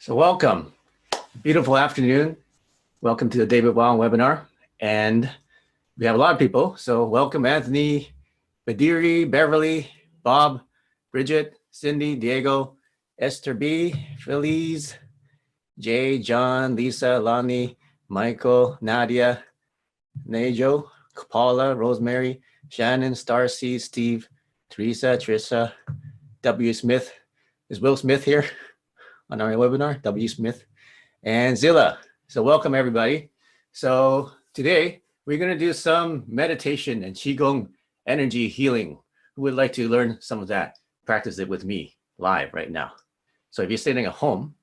So welcome, beautiful afternoon. Welcome to the David Wong webinar. And we have a lot of people. So welcome Anthony, Badiri, Beverly, Bob, Bridget, Cindy, Diego, Esther B, Feliz, Jay, John, Lisa, Lonnie, Michael, Nadia, Najo, Paula, Rosemary, Shannon, Starcy, Steve, Teresa, Trissa, W. Smith. Is Will Smith here on our webinar? W. Smith. And Zilla. So welcome everybody. So today we're going to do some meditation and Qigong energy healing. Who would like to learn some of that? Practice it with me live right now. So if you're sitting at home,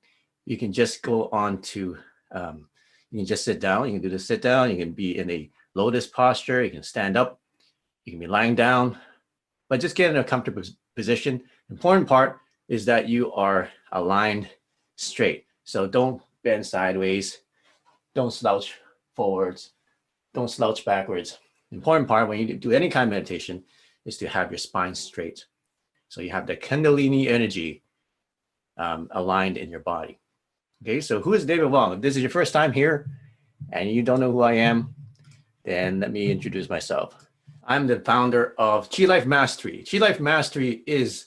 you can just go on to, you can just sit down. You can do the sit down. You can be in a lotus posture. You can stand up. You can be lying down, but just get in a comfortable position. Important part is that you are aligned straight. So don't bend sideways, don't slouch forwards, don't slouch backwards. Important part when you do any kind of meditation is to have your spine straight. So you have the Kundalini energy aligned in your body. Okay, so who is David Wong? If this is your first time here and you don't know who I am, then let me introduce myself. I'm the founder of Chi Life Mastery. Chi Life Mastery is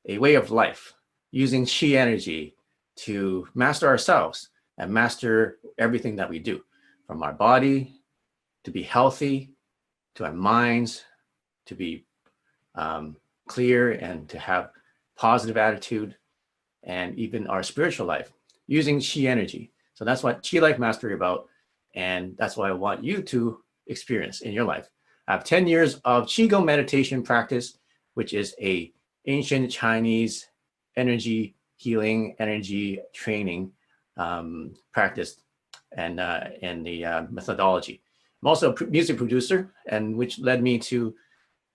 a way of life using Chi energy to master ourselves and master everything that we do, from our body to be healthy, to our minds to be clear and to have positive attitude, and even our spiritual life using Chi energy. So that's what Chi Life Mastery is about, and that's what I want you to experience in your life. I have 10 years of Qigong meditation practice, which is a ancient Chinese energy healing, energy training practice and the methodology. I'm also a music producer, and which led me to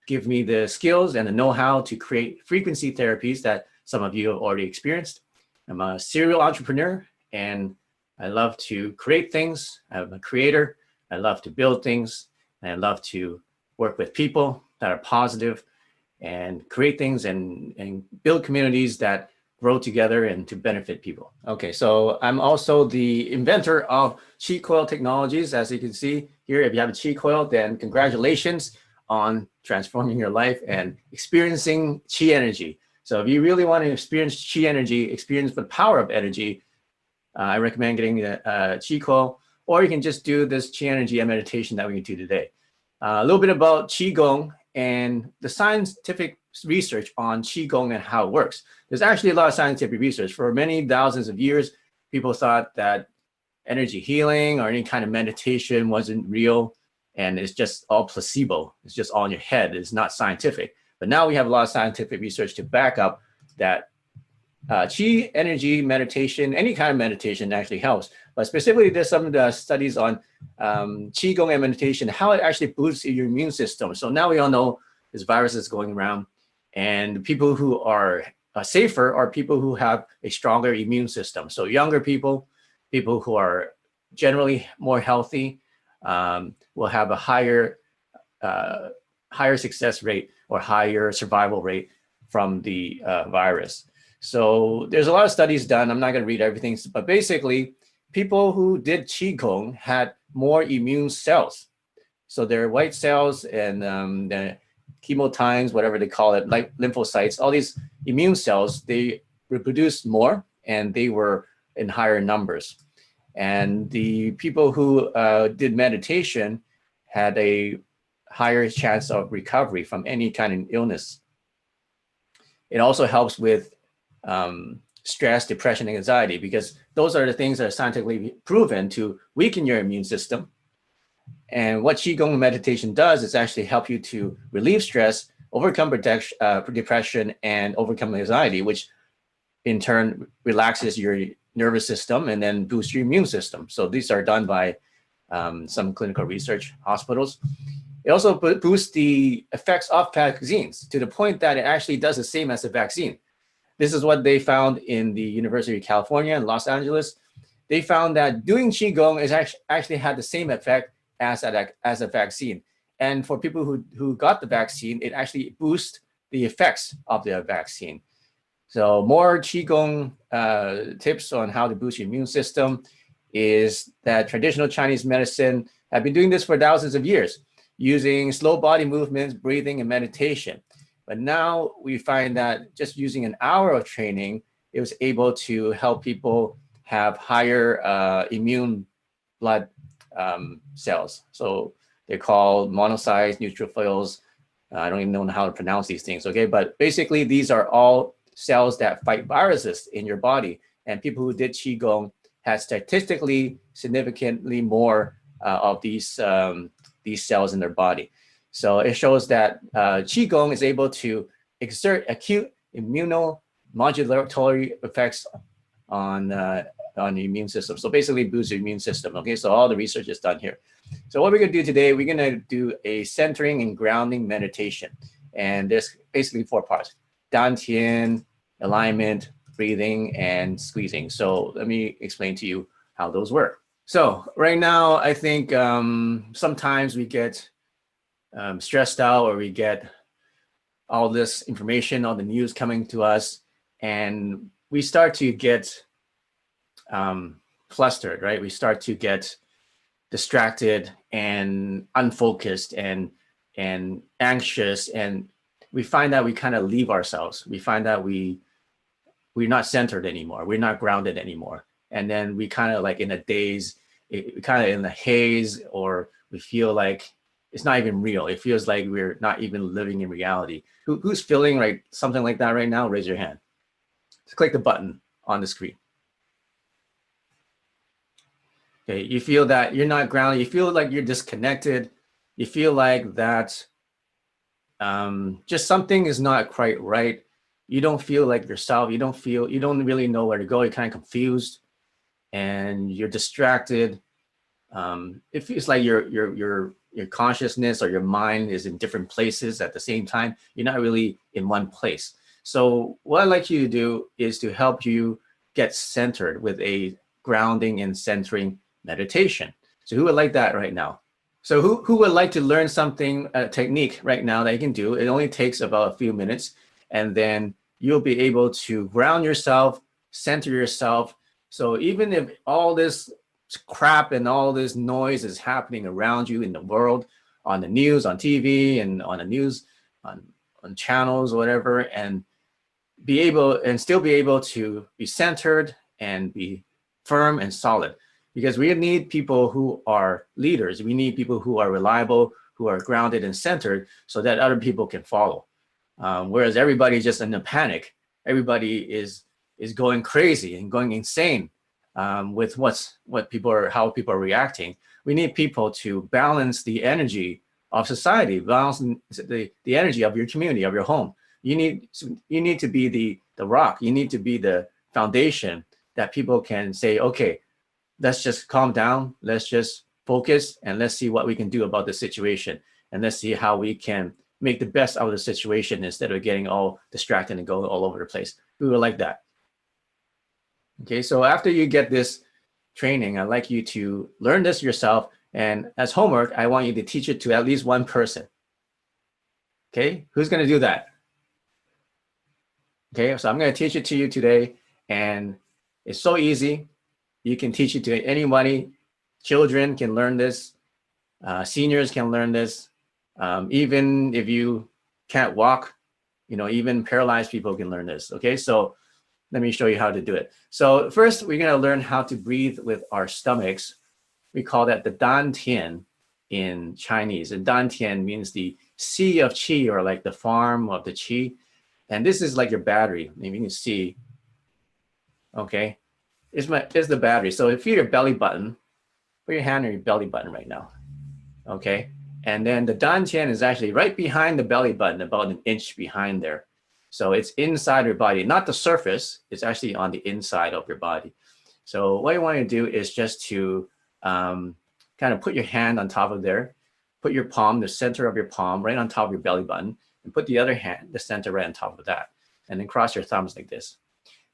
give me the skills and the know-how to create frequency therapies that some of you have already experienced. I'm a serial entrepreneur, and I love to create things. I'm a creator. I love to build things, and I love to work with people that are positive and create things and build communities that grow together and to benefit people. Okay, so I'm also the inventor of Qi Coil technologies. As you can see here, if you have a Qi Coil, then congratulations on transforming your life and experiencing Qi energy. So if you really want to experience Qi energy, experience the power of energy, I recommend getting the Qi Coil, or you can just do this Qi energy and meditation that we can do today. A little bit about Qigong and the scientific research on Qigong and how it works. There's actually a lot of scientific research. For many thousands of years, people thought that energy healing or any kind of meditation wasn't real, and it's just all placebo. It's just all in your head. It's not scientific. But now we have a lot of scientific research to back up that Qi energy meditation, any kind of meditation actually helps. But specifically, there's some of the studies on Qigong and meditation, how it actually boosts your immune system. So now we all know this virus is going around, and people who are safer are people who have a stronger immune system. So younger people, people who are generally more healthy, will have a higher success rate or higher survival rate from the virus. So there's a lot of studies done. I'm not going to read everything, but basically, people who did Qigong had more immune cells. So their white cells and the chemokines, whatever they call it, like lymphocytes, all these immune cells, they reproduced more and they were in higher numbers. And the people who did meditation had a higher chance of recovery from any kind of illness. It also helps with stress, depression, and anxiety, because those are the things that are scientifically proven to weaken your immune system. And what Qigong meditation does is actually help you to relieve stress, overcome depression, and overcome anxiety, which in turn relaxes your nervous system and then boosts your immune system. So these are done by some clinical research hospitals. It also boosts the effects of vaccines to the point that it actually does the same as a vaccine. This is what they found in the University of California in Los Angeles. They found that doing Qigong is actually had the same effect as a vaccine. And for people who got the vaccine, it actually boosts the effects of the vaccine. So more Qigong tips on how to boost your immune system is that traditional Chinese medicine have been doing this for thousands of years, using slow body movements, breathing, and meditation. But now we find that just using an hour of training, it was able to help people have higher immune blood cells. So they're called monocytes, neutrophils. I don't even know how to pronounce these things, okay? But basically, these are all cells that fight viruses in your body. And people who did Qigong had statistically significantly more of these cells in their body. So it shows that Qigong is able to exert acute immunomodulatory effects on the immune system. So basically boost your immune system, okay? So all the research is done here. So what we're gonna do today, we're gonna do a centering and grounding meditation. And there's basically 4 parts: dantian, alignment, breathing, and squeezing. So let me explain to you how those work. So right now, I think sometimes we get stressed out, or we get all this information, all the news coming to us, and we start to get flustered, right? We start to get distracted and unfocused and anxious, and we find that we kind of leave ourselves. We find that we're not centered anymore. We're not grounded anymore. And then we kind of like in a daze, kind of in a haze, or we feel like it's not even real. It feels like we're not even living in reality. Who's feeling like something like that right now? Raise your hand. Just click the button on the screen. Okay, you feel that you're not grounded. You feel like you're disconnected. You feel like that just something is not quite right. You don't feel like yourself. You don't really know where to go. You're kind of confused and you're distracted. It feels like your consciousness or your mind is in different places at the same time. You're not really in one place. So what I'd like you to do is to help you get centered with a grounding and centering meditation. So who would like that right now? So who would like to learn something, a technique right now that you can do? It only takes about a few minutes, and then you'll be able to ground yourself, center yourself. So even if all this crap and all this noise is happening around you in the world, on the news, on TV, and on the news, on channels, whatever, and still be able to be centered and be firm and solid. Because we need people who are leaders. We need people who are reliable, who are grounded and centered, so that other people can follow. Whereas everybody's just in a panic. Everybody is going crazy and going insane with how people are reacting. We need people to balance the energy of society, balance the energy of your community, of your home. You need to be the rock. You need to be the foundation that people can say, okay, let's just calm down. Let's just focus, and let's see what we can do about the situation. And let's see how we can make the best out of the situation instead of getting all distracted and going all over the place. We would like that. Okay, so after you get this training, I'd like you to learn this yourself. And as homework, I want you to teach it to at least one person. Okay, who's going to do that? Okay, so I'm going to teach it to you today. And it's so easy. You can teach it to anybody. Children can learn this. Seniors can learn this. Even if you can't walk, even paralyzed people can learn this. Okay, so let me show you how to do it. So first, we're going to learn how to breathe with our stomachs. We call that the dantian in Chinese. And dantian means the sea of qi, or like the farm of the qi. And this is like your battery. Maybe you can see. Okay. Is the battery. So if you're your belly button, put your hand on your belly button right now. Okay. And then the dantian is actually right behind the belly button, about an inch behind there. So it's inside your body, not the surface. It's actually on the inside of your body. So what you want to do is just to kind of put your hand on top of there, put your palm, the center of your palm, right on top of your belly button, and put the other hand, the center, right on top of that. And then cross your thumbs like this.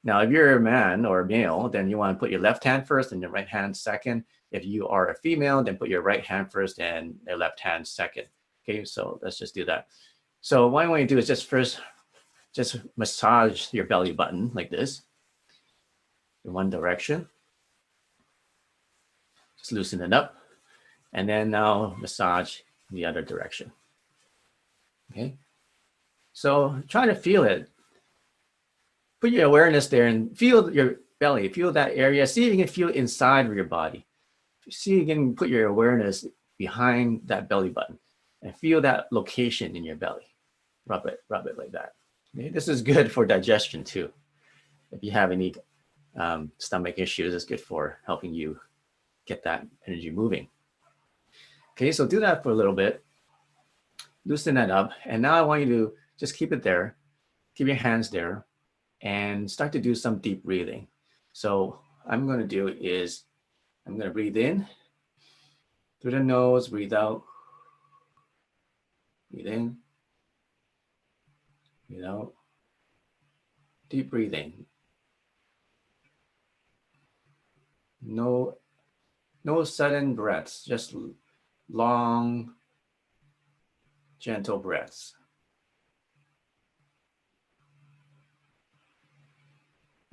Now, if you're a man or a male, then you want to put your left hand first and your right hand second. If you are a female, then put your right hand first and your left hand second. Okay, so let's just do that. So what I want you to do is just first just massage your belly button like this in one direction. Just loosen it up. And then now massage the other direction. Okay. So try to feel it. Put your awareness there and feel your belly, feel that area. See if you can feel inside of your body. See if you can put your awareness behind that belly button and feel that location in your belly. Rub it like that. Okay? This is good for digestion too. If you have any stomach issues, it's good for helping you get that energy moving. Okay, so do that for a little bit. Loosen that up. And now I want you to just keep it there. Keep your hands there and start to do some deep breathing. So what I'm going to do is I'm going to breathe in through the nose, breathe out, breathe in, breathe out. Deep breathing. No sudden breaths, just long, gentle breaths.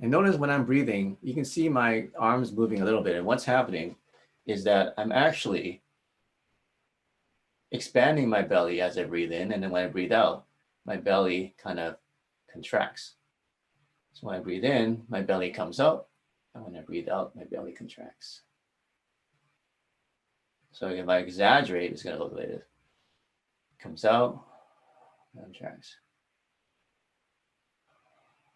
And notice when I'm breathing, you can see my arms moving a little bit. And what's happening is that I'm actually expanding my belly as I breathe in. And then when I breathe out, my belly kind of contracts. So when I breathe in, my belly comes out. And when I breathe out, my belly contracts. So if I exaggerate, it's going to look like this. Comes out, contracts.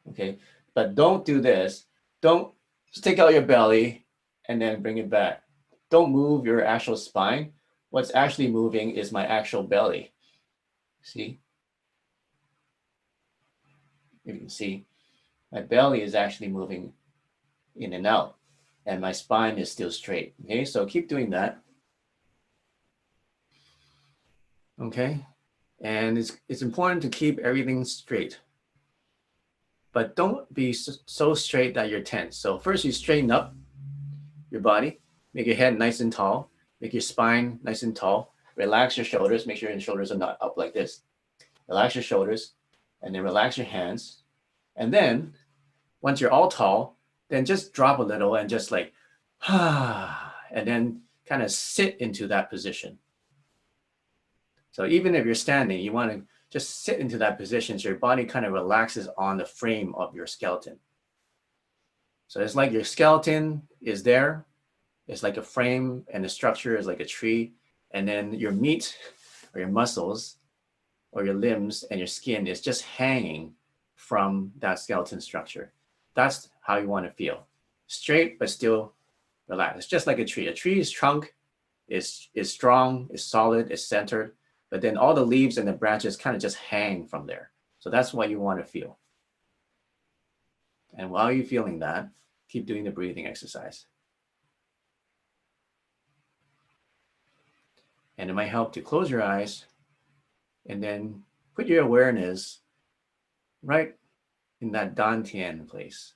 Okay, but don't do this. Don't stick out your belly and then bring it back. Don't move your actual spine. What's actually moving is my actual belly. See? You can see my belly is actually moving in and out, and my spine is still straight. Okay, so keep doing that. Okay, and it's important to keep everything straight, but don't be so straight that you're tense. So first you straighten up your body, make your head nice and tall, make your spine nice and tall, relax your shoulders, make sure your shoulders are not up like this. Relax your shoulders, and then relax your hands. And then once you're all tall, then just drop a little and just like, and then kind of sit into that position. So even if you're standing, you want to just sit into that position so your body kind of relaxes on the frame of your skeleton. So it's like your skeleton is there. It's like a frame, and the structure is like a tree. And then your meat or your muscles or your limbs and your skin is just hanging from that skeleton structure. That's how you want to feel. Straight, but still relaxed. It's just like a tree. A tree's trunk is strong, is solid, is centered, but then all the leaves and the branches kind of just hang from there. So that's what you want to feel. And while you're feeling that, keep doing the breathing exercise. And it might help to close your eyes and then put your awareness right in that dantian place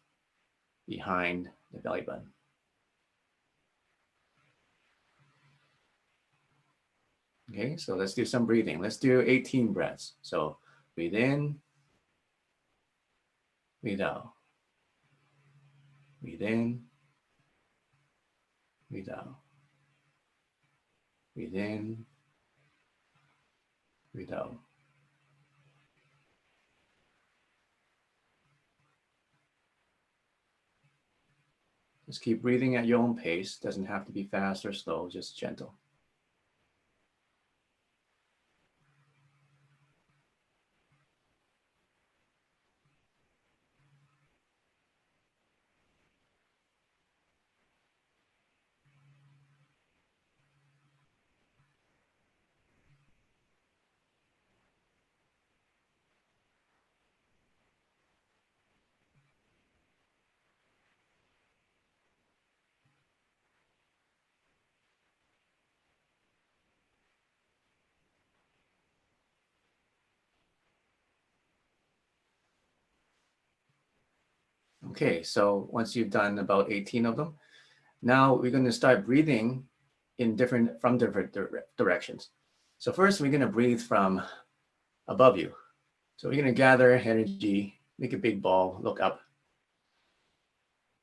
behind the belly button. Okay, so let's do some breathing. Let's do 18 breaths. So breathe in, breathe out. Breathe in, breathe out. Breathe in, breathe out. Just keep breathing at your own pace. Doesn't have to be fast or slow, just gentle. Okay, so once you've done about 18 of them, now we're going to start breathing from different directions. So first we're going to breathe from above you. So we're going to gather energy, make a big ball, look up.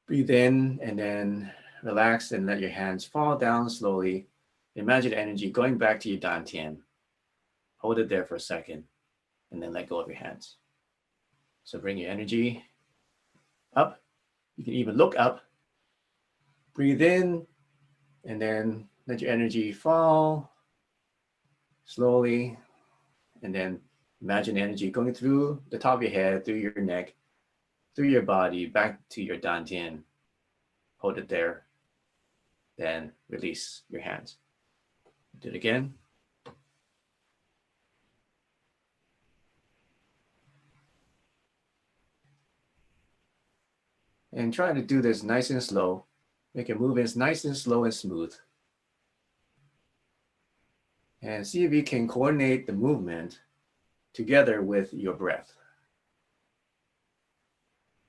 Breathe in and then relax and let your hands fall down slowly. Imagine energy going back to your dantian. Hold it there for a second and then let go of your hands. So bring your energy up. You can even look up. Breathe in and then let your energy fall slowly. And then imagine energy going through the top of your head, through your neck, through your body, back to your dantian. Hold it there. Then release your hands. Do it again. And try to do this nice and slow. Make your movements nice and slow and smooth. And see if you can coordinate the movement together with your breath.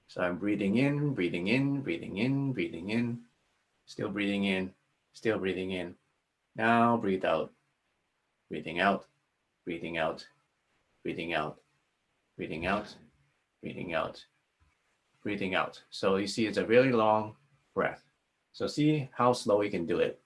So I'm breathing in, breathing in, breathing in, breathing in, still breathing in, still breathing in. Now breathe out, breathing out, breathing out, breathing out, breathing out, breathing out, breathing out. So you see it's a really long breath. So see how slow you can do it.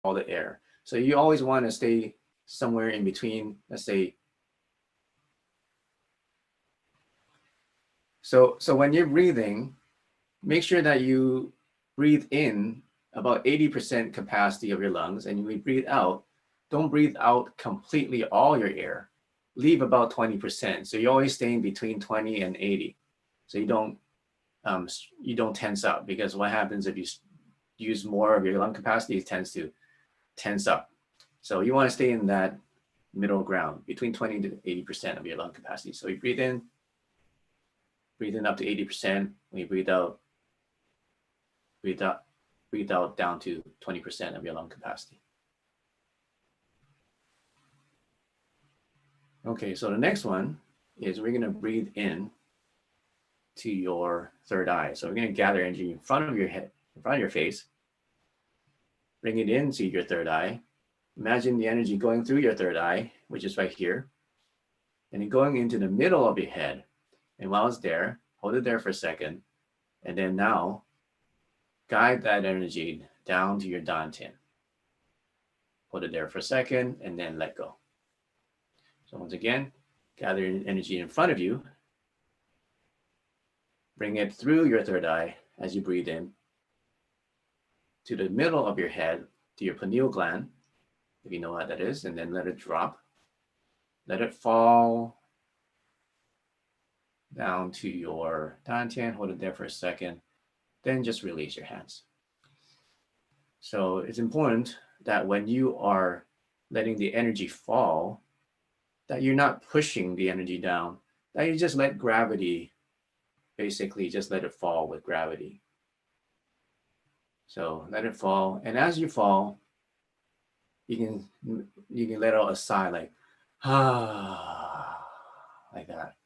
All the air. So you always want to stay somewhere in between, let's say. So when you're breathing, make sure that you breathe in about 80% capacity of your lungs, and when you breathe out, don't breathe out completely all your air. Leave about 20%. So you're always staying between 20 and 80. So you don't tense up, because what happens if you use more of your lung capacity, it tends to tense up. So you want to stay in that middle ground between 20 to 80% of your lung capacity. So you breathe in up to 80%. When you breathe out down to 20% of your lung capacity. Okay, so the next one is we're going to breathe in to your third eye. So we're going to gather energy in front of your head, in front of your face. Bring it into your third eye. Imagine the energy going through your third eye, which is right here, and then going into the middle of your head. And while it's there, hold it there for a second. And then now, guide that energy down to your dantian. Hold it there for a second and then let go. So once again, gather energy in front of you. Bring it through your third eye as you breathe in to the middle of your head, to your pineal gland, if you know what that is, and then let it drop. Let it fall down to your dantian. Hold it there for a second. Then just release your hands. So it's important that when you are letting the energy fall, that you're not pushing the energy down, that you just let gravity, basically just let it fall with gravity. So let it fall. And as you fall, you can let out a sigh like, ah, like that.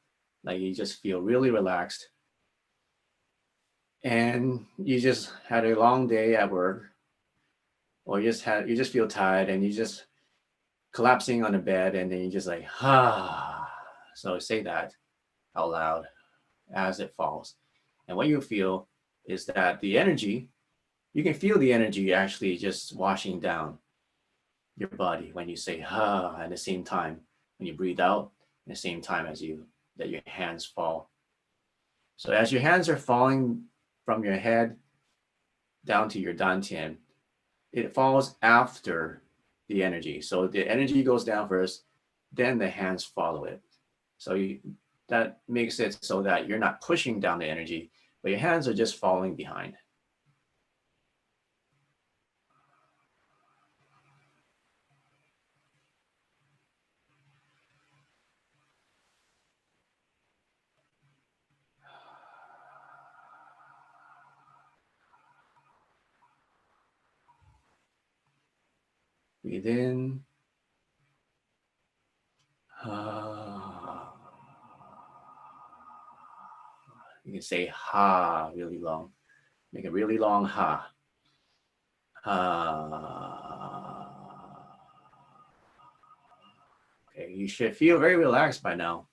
Like you just feel really relaxed. And you just had a long day at work, or you just feel tired and you just collapsing on the bed, and then you just like, ah. So say that out loud as it falls. And what you feel is that the energy, you can feel the energy actually just washing down your body when you say ah, at the same time when you breathe out, at the same time as you let your hands fall. So as your hands are falling from your head down to your dantian, it falls after the energy. So the energy goes down first, then the hands follow it. So that makes it so that you're not pushing down the energy, but your hands are just falling behind. Breathe in. Ah. You can say ha really long. Make a really long ha. Okay, you should feel very relaxed by now.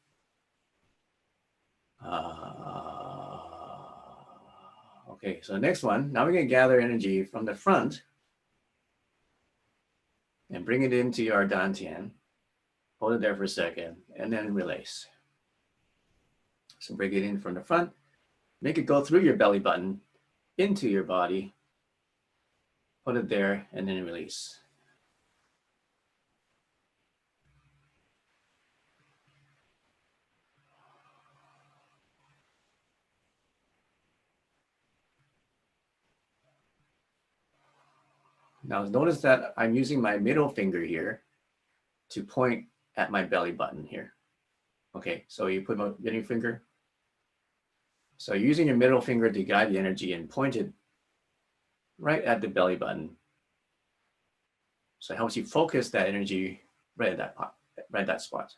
Okay, so the next one, now we're going to gather energy from the front and bring it into your dantian. Hold it there for a second and then release. So bring it in from the front, make it go through your belly button into your body, put it there and then release. Now notice that I'm using my middle finger here to point at my belly button here. Okay, so you put my middle finger. So using your middle finger to guide the energy and point it right at the belly button. So it helps you focus that energy right at that spot.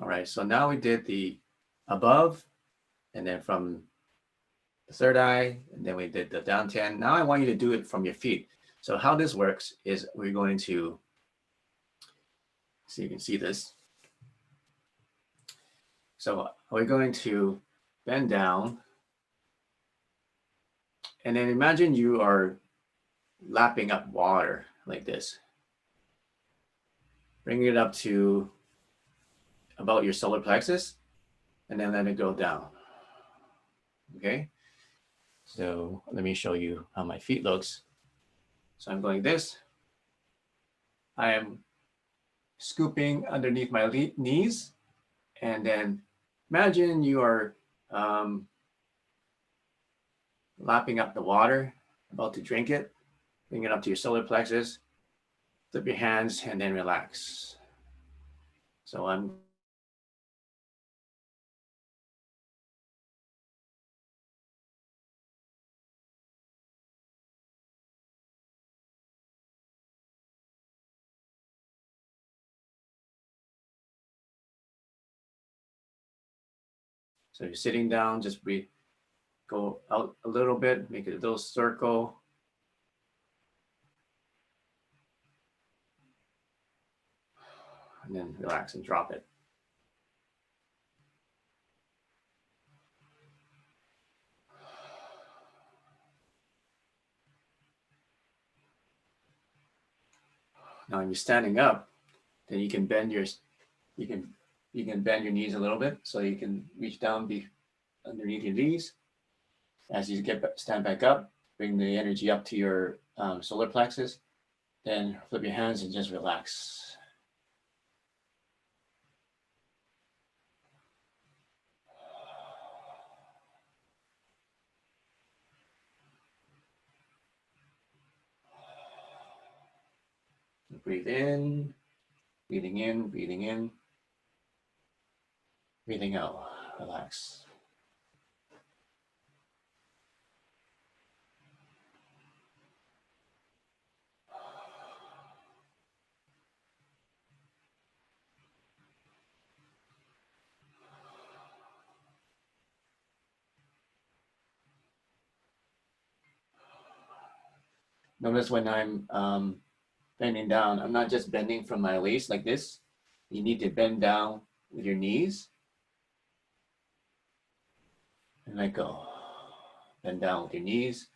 All right, so now we did the above, and then from the third eye, and then we did the dantian. Now I want you to do it from your feet. So how this works is we're going to, so you can see this. So we're going to bend down, and then imagine you are lapping up water like this. Bring it up to about your solar plexus, and then let it go down. Okay, so let me show you how my feet looks. So I'm going this. I am scooping underneath my knees, and then imagine you are lapping up the water, about to drink it. Bring it up to your solar plexus, flip your hands, and then relax. So I'm so you're sitting down, just breathe, go out a little bit, make it a little circle. And then relax and drop it. Now when you're standing up, then you can bend your bend your knees a little bit, so you can reach down underneath your knees. As you stand back up, bring the energy up to your solar plexus, then flip your hands and just relax. Breathe in, breathing in, breathing in, breathing out, relax. Notice when I'm bending down, I'm not just bending from my waist like this. You need to bend down with your knees. And let go. Bend down with your knees.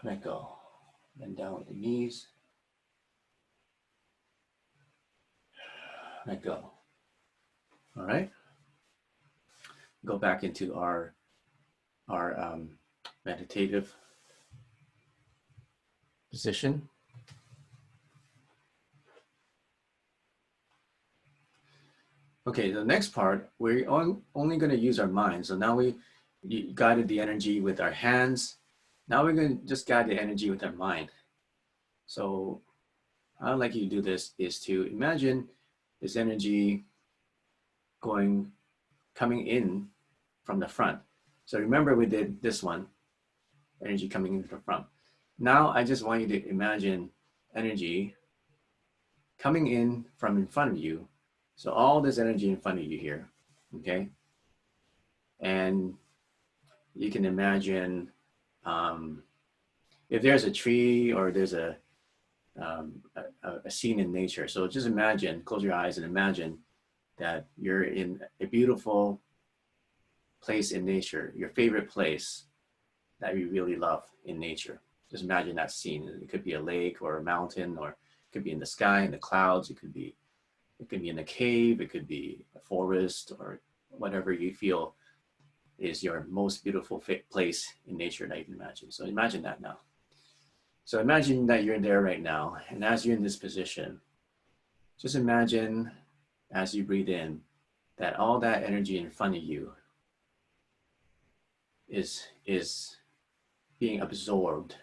Let go. Bend down with your knees. Let go. All right. Go back into our meditative position. Okay, the next part, we're only going to use our mind. So now we guided the energy with our hands. Now we're going to just guide the energy with our mind. So how I'd like you to do this is to imagine this energy coming in from the front. So remember we did this one, energy coming in from the front. Now I just want you to imagine energy coming in from in front of you. So all this energy in front of you here, okay? And you can imagine if there's a tree or there's a scene in nature. So just imagine, close your eyes and imagine that you're in a beautiful place in nature, your favorite place that you really love in nature. Just imagine that scene. It could be a lake or a mountain, or it could be in the sky, in the clouds. It could be in a cave. It could be a forest, or whatever you feel is your most beautiful place in nature that you can imagine. So imagine that now. So imagine that you're there right now. And as you're in this position, just imagine as you breathe in that all that energy in front of you is being absorbed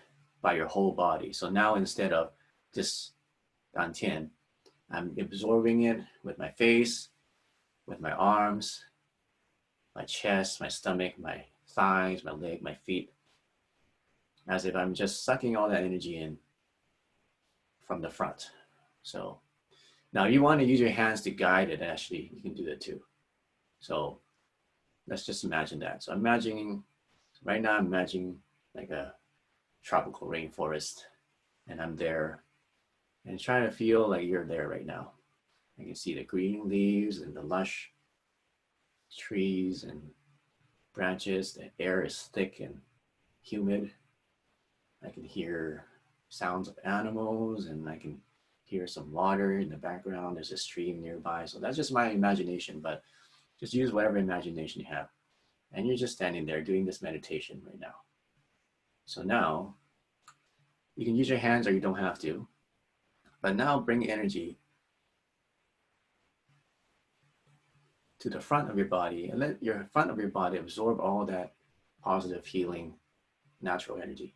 by your whole body. So now instead of just dantian, I'm absorbing it with my face, with my arms, my chest, my stomach, my thighs, my leg, my feet, as if I'm just sucking all that energy in from the front. So now if you want to use your hands to guide it, actually, you can do that too. So let's just imagine that. So right now I'm imagining like a tropical rainforest, and I'm there and try to feel like you're there right now. I can see the green leaves and the lush trees and branches. The air is thick and humid. I can hear sounds of animals, and I can hear some water in the background. There's a stream nearby. So that's just my imagination, but just use whatever imagination you have. And you're just standing there doing this meditation right now. So now you can use your hands or you don't have to, but now bring energy to the front of your body and let your front of your body absorb all that positive, healing, natural energy.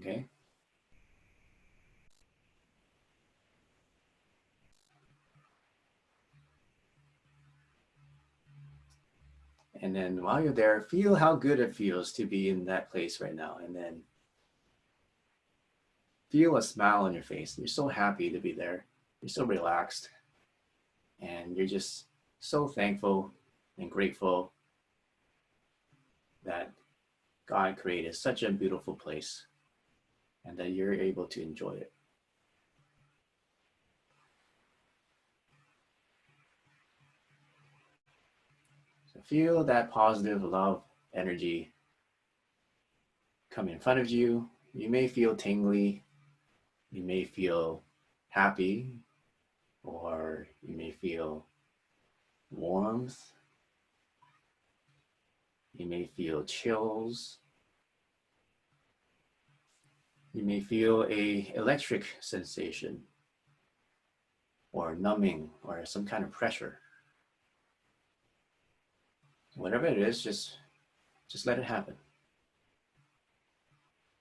Okay? And then while you're there, feel how good it feels to be in that place right now. And then feel a smile on your face. You're so happy to be there. You're so relaxed. And you're just so thankful and grateful that God created such a beautiful place and that you're able to enjoy it. So feel that positive love energy come in front of you. You may feel tingly, you may feel happy, or you may feel warmth, you may feel chills, you may feel a electric sensation or numbing or some kind of pressure. Whatever it is, just let it happen.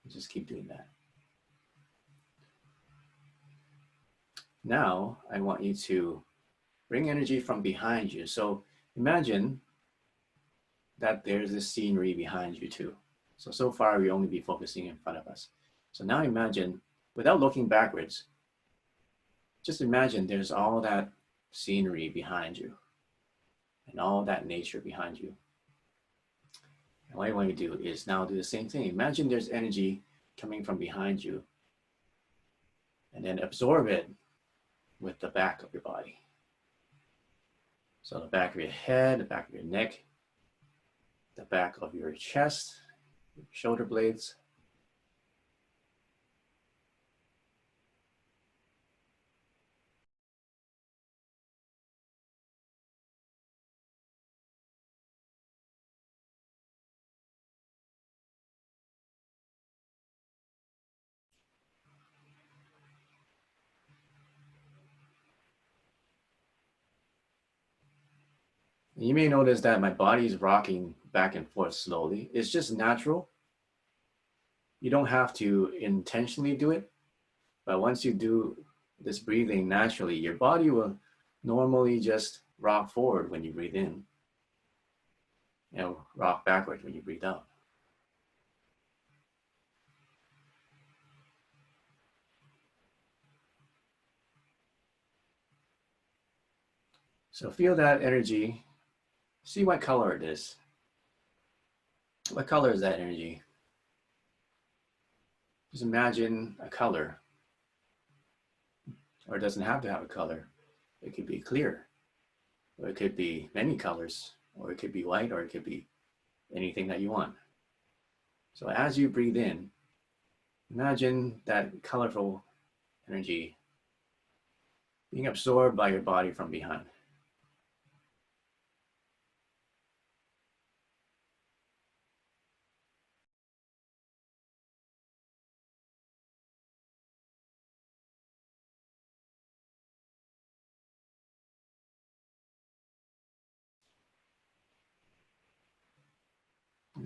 Just keep doing that. Now, I want you to bring energy from behind you. So imagine that there's this scenery behind you too. So far we only be focusing in front of us. So now imagine, without looking backwards, just imagine there's all that scenery behind you and all that nature behind you. And what I want you to do is now do the same thing. Imagine there's energy coming from behind you, and then absorb it with the back of your body. So the back of your head, the back of your neck, the back of your chest, your shoulder blades. You may notice that my body is rocking back and forth slowly. It's just natural. You don't have to intentionally do it, but once you do this breathing naturally, your body will normally just rock forward when you breathe in, rock backward when you breathe out. So feel that energy. See what color it is. What color is that energy? Just imagine a color, or it doesn't have to have a color. It could be clear, or it could be many colors, or it could be white, or it could be anything that you want. So as you breathe in, imagine that colorful energy being absorbed by your body from behind.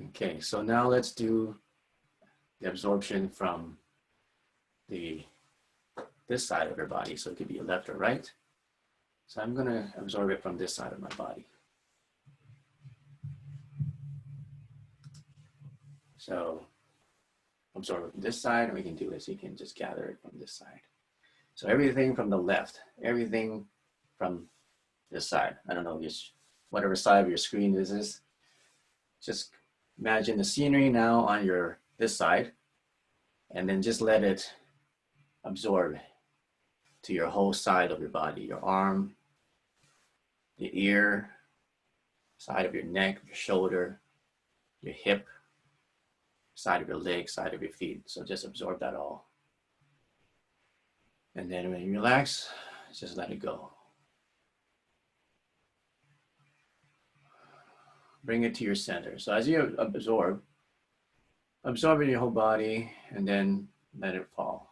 Okay, so now let's do the absorption from this side of your body. So it could be left or right. So I'm going to absorb it from this side of my body. So absorb it from this side, and we can do this. You can just gather it from this side. So everything from the left, everything from this side. I don't know, just whatever side of your screen this is. Just imagine the scenery now on this side, and then just let it absorb to your whole side of your body, your arm, your ear, side of your neck, your shoulder, your hip, side of your leg, side of your feet. So just absorb that all. And then when you relax, just let it go. Bring it to your center. So as you absorb in your whole body, and then let it fall.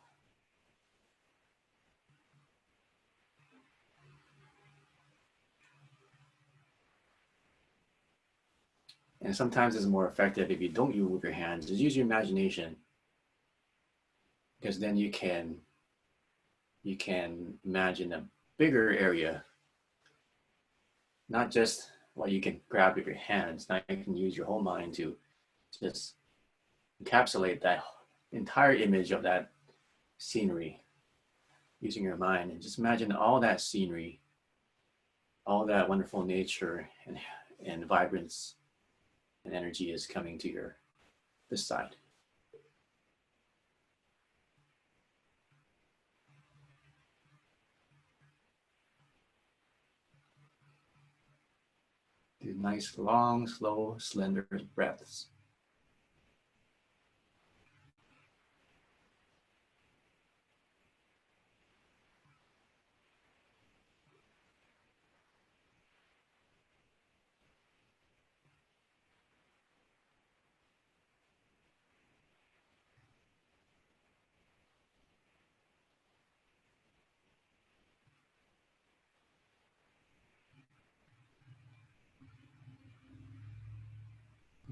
And sometimes it's more effective if you don't move your hands. Just use your imagination, because then you can imagine a bigger area, not just what you can grab with your hands. Now you can use your whole mind to just encapsulate that entire image of that scenery using your mind, and just imagine all that scenery, all that wonderful nature and vibrance and energy is coming to this side. Do nice, long, slow, slender breaths.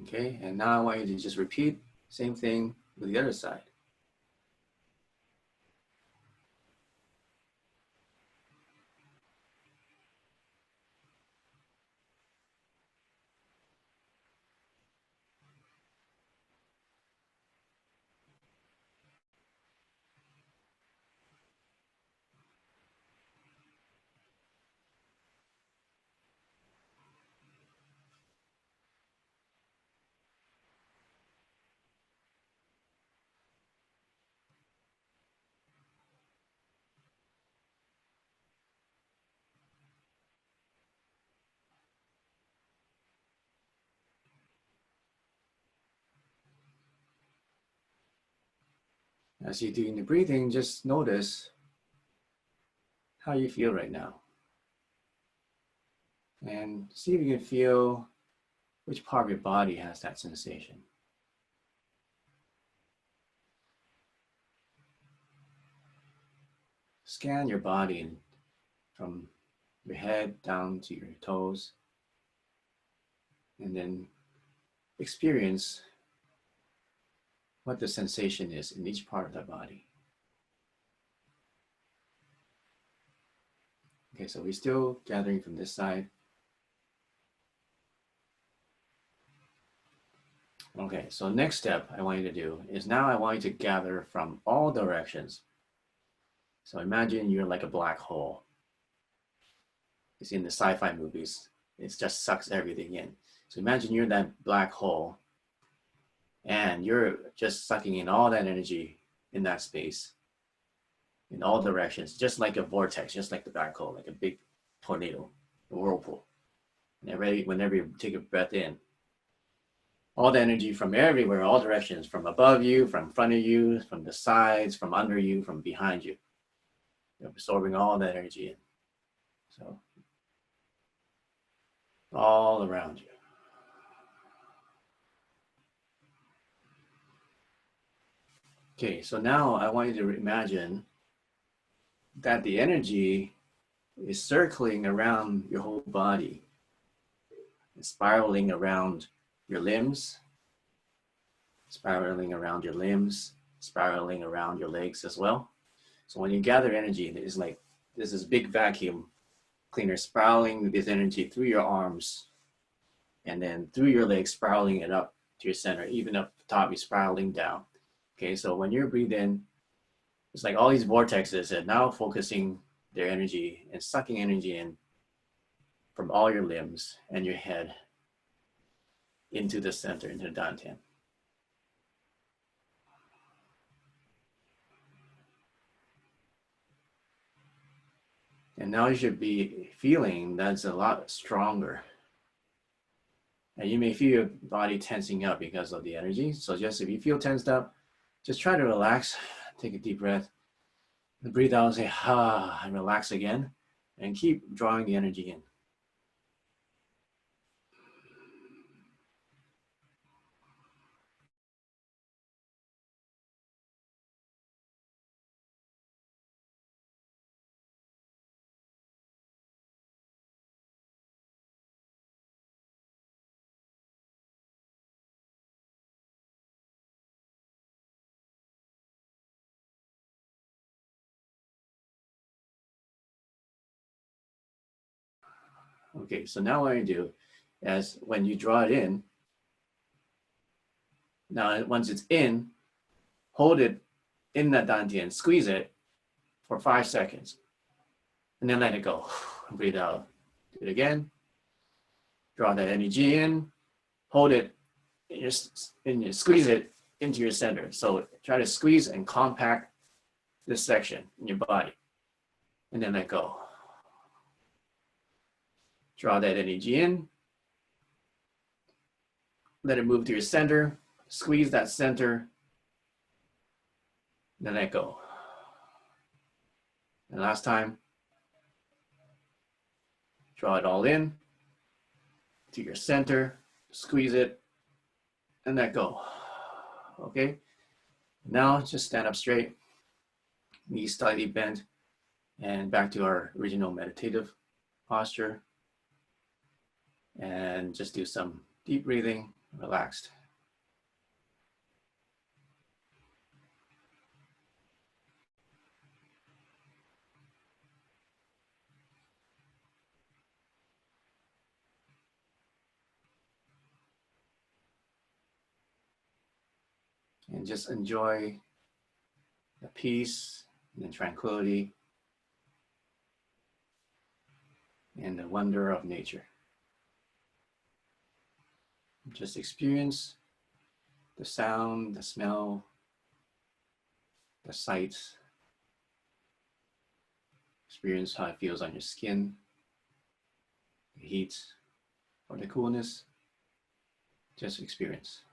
Okay, and now I want you to just repeat same thing with the other side. As you're doing the breathing, just notice how you feel right now. And see if you can feel which part of your body has that sensation. Scan your body from your head down to your toes, and then experience what the sensation is in each part of the body. Okay, so we're still gathering from this side. Okay, so next step I want you to do is now I want you to gather from all directions. So imagine you're like a black hole. You see in the sci-fi movies, it just sucks everything in. So imagine you're that black hole and you're just sucking in all that energy in that space, in all directions, just like a vortex, just like the black hole, like a big tornado, a whirlpool. And whenever you take a breath in, all the energy from everywhere, all directions, from above you, from in front of you, from the sides, from under you, from behind you. You're absorbing all that energy in. So, all around you. Okay, so now I want you to imagine that the energy is circling around your whole body, spiraling around your limbs, spiraling around your limbs, spiraling around your legs as well. So when you gather energy, it's like there's this big vacuum cleaner spiraling this energy through your arms and then through your legs, spiraling it up to your center, even up the top, you're spiraling down. Okay, so when you breathe in, it's like all these vortexes and now focusing their energy and sucking energy in from all your limbs and your head into the center, into the dantian. And now you should be feeling that's a lot stronger. And you may feel your body tensing up because of the energy. So just if you feel tensed up, just try to relax, take a deep breath, and breathe out and say, ah, and relax again, and keep drawing the energy in. Okay, so now what you do is when you draw it in, now once it's in, hold it in that dantian, squeeze it for 5 seconds, and then let it go. Breathe out. Do it again. Draw that energy in, hold it, and you squeeze it into your center. So try to squeeze and compact this section in your body, and then let go. Draw that energy in, let it move to your center, squeeze that center, then let go. And last time, draw it all in to your center, squeeze it, and let go. Okay? Now just stand up straight, knees slightly bent, and back to our original meditative posture. And just do some deep breathing, relaxed. And just enjoy the peace and the tranquility and the wonder of nature. Just experience the sound, the smell, the sights. Experience how it feels on your skin, the heat or the coolness. Just experience.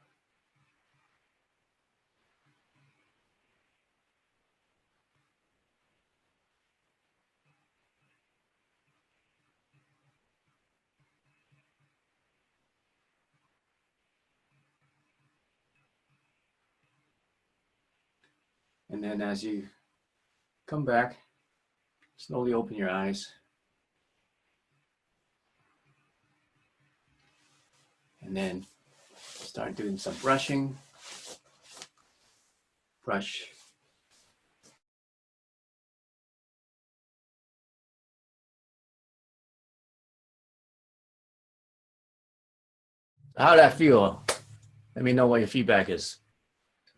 And then as you come back, slowly open your eyes. And then start doing some brushing. Brush. How did that feel? Let me know what your feedback is.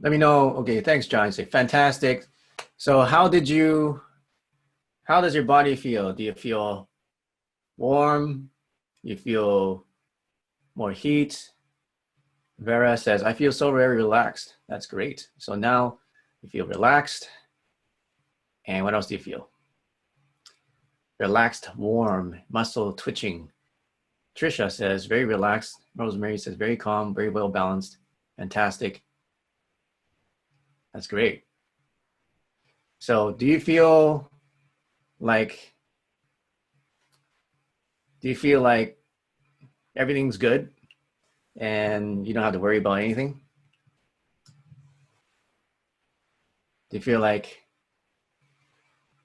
Let me know. Okay, thanks, John. Say fantastic. So how does your body feel? Do you feel warm? You feel more heat? Vera says, I feel so very relaxed. That's great. So now you feel relaxed. And what else do you feel? Relaxed, warm, muscle twitching. Trisha says, very relaxed. Rosemary says, very calm, very well balanced. Fantastic. That's great. So do you feel like everything's good and you don't have to worry about anything? Do you feel like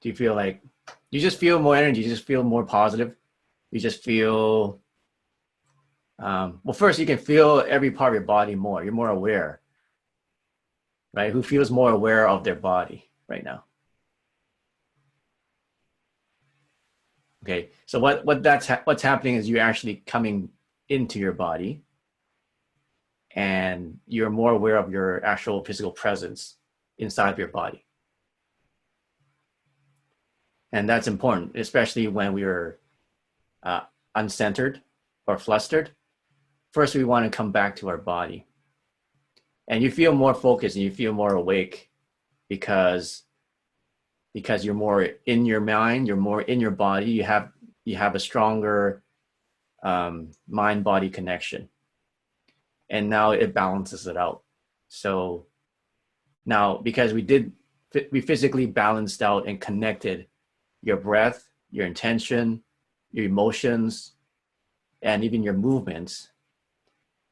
you just feel more energy, you just feel more positive? You just feel, well, first you can feel every part of your body more. You're more aware, right? Who feels more aware of their body right now? Okay, so what's happening is you're actually coming into your body and you're more aware of your actual physical presence inside of your body. And that's important, especially when we're uncentered or flustered. First, we want to come back to our body. And you feel more focused and you feel more awake because you're more in your mind, you're more in your body, you have a stronger mind-body connection. And now it balances it out. So now, because we physically balanced out and connected your breath, your intention, your emotions, and even your movements.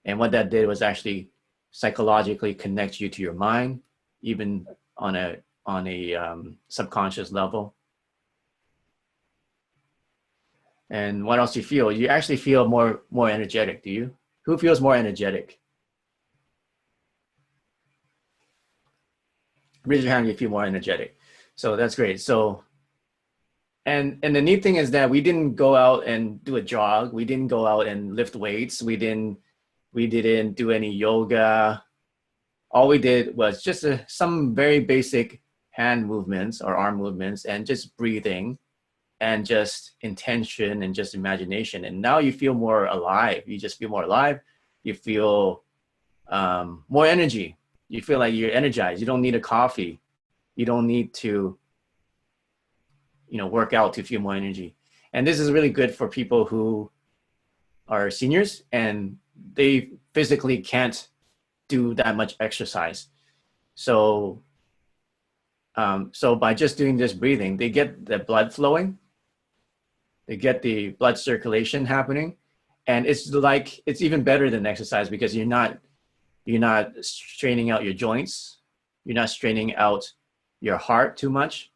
And what that did was actually psychologically connect you to your mind, even on a subconscious level. And what else do you feel? You actually feel more energetic, do you? Who feels more energetic? Raise your hand if you feel more energetic. So that's great. So, and the neat thing is that we didn't go out and do a jog. We didn't go out and lift weights. We didn't do any yoga. All we did was just some very basic hand movements or arm movements and just breathing and just intention and just imagination. And now you feel more alive. You just feel more alive. You feel more energy. You feel like you're energized. You don't need a coffee. You don't need to, work out to feel more energy. And this is really good for people who are seniors and they physically can't do that much exercise. So, so by just doing this breathing, they get the blood flowing, they get the blood circulation happening, and it's even better than exercise because you're not straining out your joints, you're not straining out your heart too much,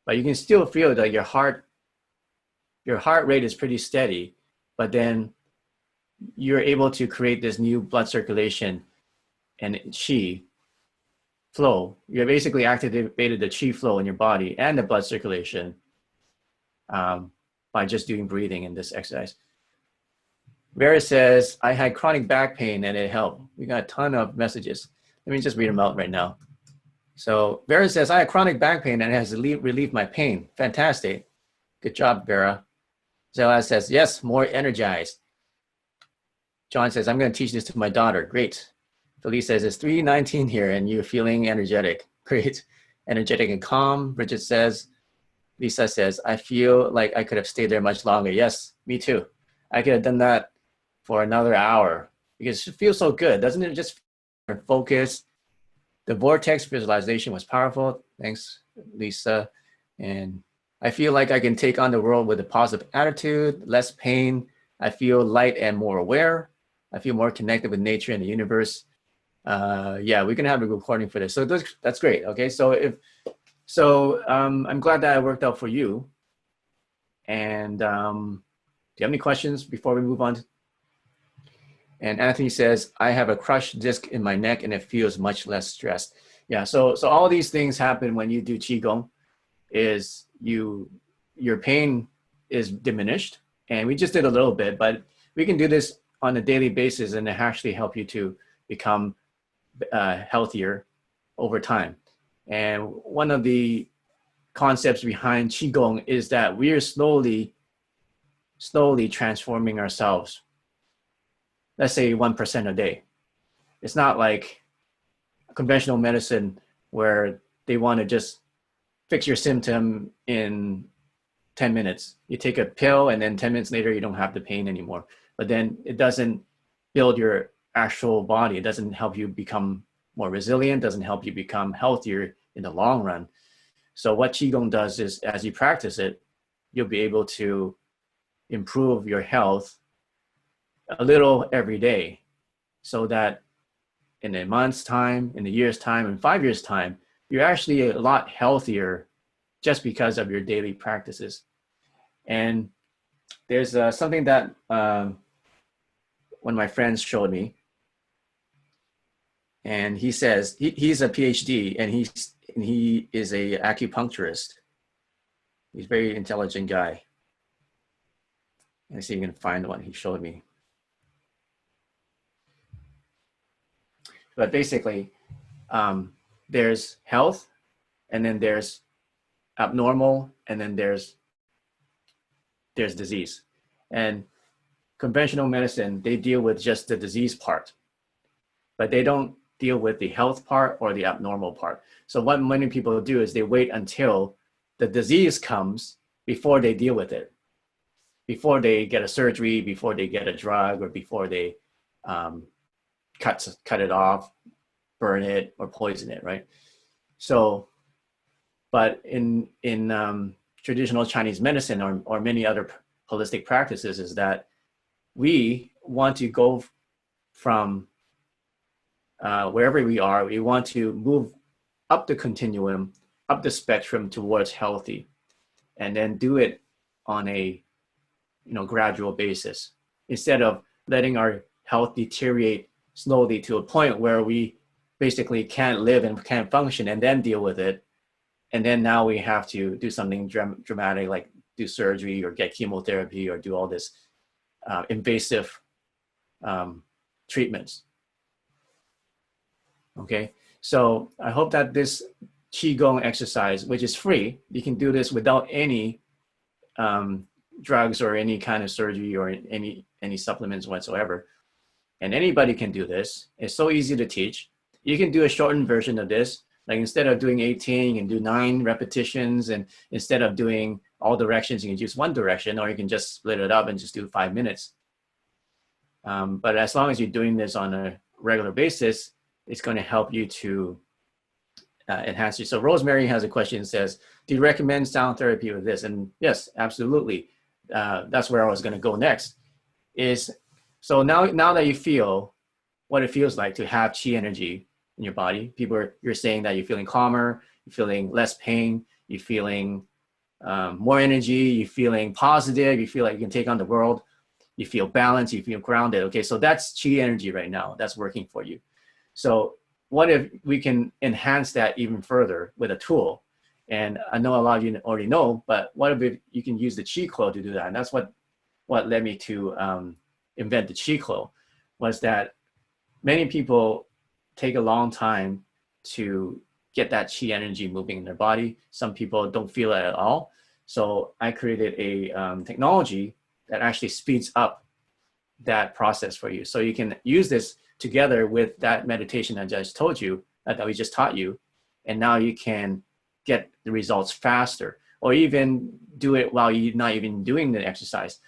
but you can still feel that your heart rate is pretty steady, but then you're able to create this new blood circulation and qi flow. You basically activated the qi flow in your body and the blood circulation by just doing breathing in this exercise. Vera says, I had chronic back pain and it helped. We got a ton of messages. Let me just read them out right now. So Vera says, I had chronic back pain and it has relieved my pain. Fantastic. Good job, Vera. Zella says, yes, more energized. John says, I'm going to teach this to my daughter. Great. Felice says, it's 3:19 here and you're feeling energetic. Great. Energetic and calm. Bridget says, Lisa says, I feel like I could have stayed there much longer. Yes, me too. I could have done that for another hour because it feels so good. Doesn't it just focus? The vortex visualization was powerful. Thanks, Lisa. And I feel like I can take on the world with a positive attitude, less pain. I feel light and more aware. I feel more connected with nature and the universe. Yeah, we can have a recording for this. So that's great. Okay, I'm glad that it worked out for you. And do you have any questions before we move on? And Anthony says, I have a crushed disc in my neck and it feels much less stressed. Yeah, so all these things happen when you do Qigong, is your pain is diminished. And we just did a little bit, but we can do this on a daily basis and it actually help you to become healthier over time. And one of the concepts behind Qigong is that we are slowly transforming ourselves. Let's say 1% a day. It's not like conventional medicine where they want to just fix your symptom in 10 minutes. You take a pill and then 10 minutes later, you don't have the pain anymore. But then it doesn't build your actual body. It doesn't help you become more resilient, doesn't help you become healthier in the long run. So what Qigong does is, as you practice it, you'll be able to improve your health a little every day, so that in a month's time, in a year's time, in 5 years' time, you're actually a lot healthier just because of your daily practices. And there's something that one of my friends showed me, and he says he's a PhD and he is a acupuncturist. He's a very intelligent guy. Let's see if you can find one he showed me. But basically, there's health, and then there's abnormal, and then there's disease. And conventional medicine, they deal with just the disease part, but they don't deal with the health part or the abnormal part. So what many people do is they wait until the disease comes before they deal with it, before they get a surgery, before they get a drug, or before they cut it off, burn it, or poison it, right? So, but in traditional Chinese medicine or many other holistic practices, is that we want to go from wherever we are, we want to move up the continuum, up the spectrum towards healthy, and then do it on a gradual basis, instead of letting our health deteriorate slowly to a point where we basically can't live and can't function, and then deal with it. And then now we have to do something dramatic, like do surgery or get chemotherapy or do all this invasive treatments. Okay, so I hope that this Qigong exercise, which is free, you can do this without any drugs or any kind of surgery or any supplements whatsoever. And anybody can do this. It's so easy to teach. You can do a shortened version of this. Like instead of doing 18, you can do 9 repetitions. And instead of doing all directions, you can use one direction, or you can just split it up and just do 5 minutes. But as long as you're doing this on a regular basis, it's going to help you to enhance you. So Rosemary has a question, says, do you recommend sound therapy with this? And yes, absolutely. That's where I was going to go next. So now that you feel what it feels like to have chi energy in your body, you're saying that you're feeling calmer, you're feeling less pain, you're feeling more energy, you're feeling positive, you feel like you can take on the world, you feel balanced, you feel grounded. Okay, so that's chi energy right now. That's working for you. So what if we can enhance that even further with a tool? And I know a lot of you already know, but what if you can use the Qi Klo to do that? And that's what led me to invent the Qi Klo, was that many people take a long time to get that Qi energy moving in their body. Some people don't feel it at all. So I created a technology that actually speeds up that process for you. So you can use this together with that meditation I just told you, that we just taught you, and now you can get the results faster, or even do it while you're not even doing the exercise.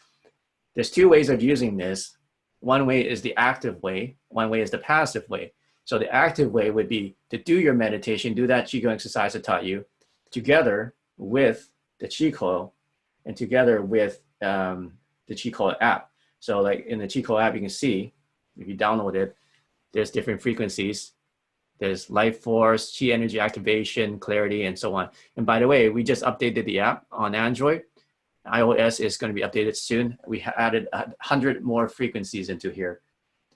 There's 2 ways of using this. One way is the active way, one way is the passive way. So the active way would be to do your meditation, do that Qigong exercise I taught you, together with the Qi Klo and together with the Qi Klo app. So like in the Qi Klo app, you can see, if you download it, there's different frequencies. There's life force, chi energy activation, clarity, and so on. And by the way, we just updated the app on Android. iOS is going to be updated soon. We added 100 more frequencies into here.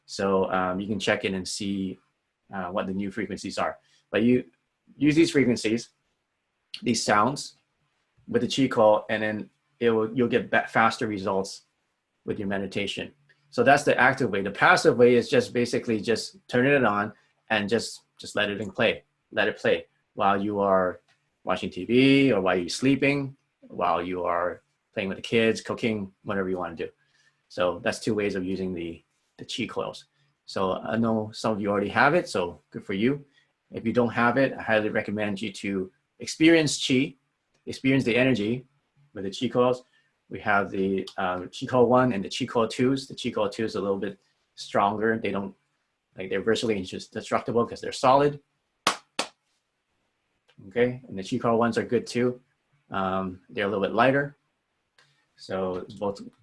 So you can check in and see what the new frequencies are. But you use these frequencies, these sounds, with the chi call, and then you'll get faster results with your meditation. So that's the active way. The passive way is just basically just turning it on and just let it play. Let it play while you are watching TV or while you're sleeping, while you are playing with the kids, cooking, whatever you want to do. So that's two ways of using the chi coils. So I know some of you already have it, so good for you. If you don't have it, I highly recommend you to experience chi, experience the energy with the chi coils. We have the chi coil 1 and the chi coil 2s. The chi coil 2 is a little bit stronger. They don't, they're virtually indestructible because they're solid. Okay, and the chi coil 1s are good too. They're a little bit lighter. So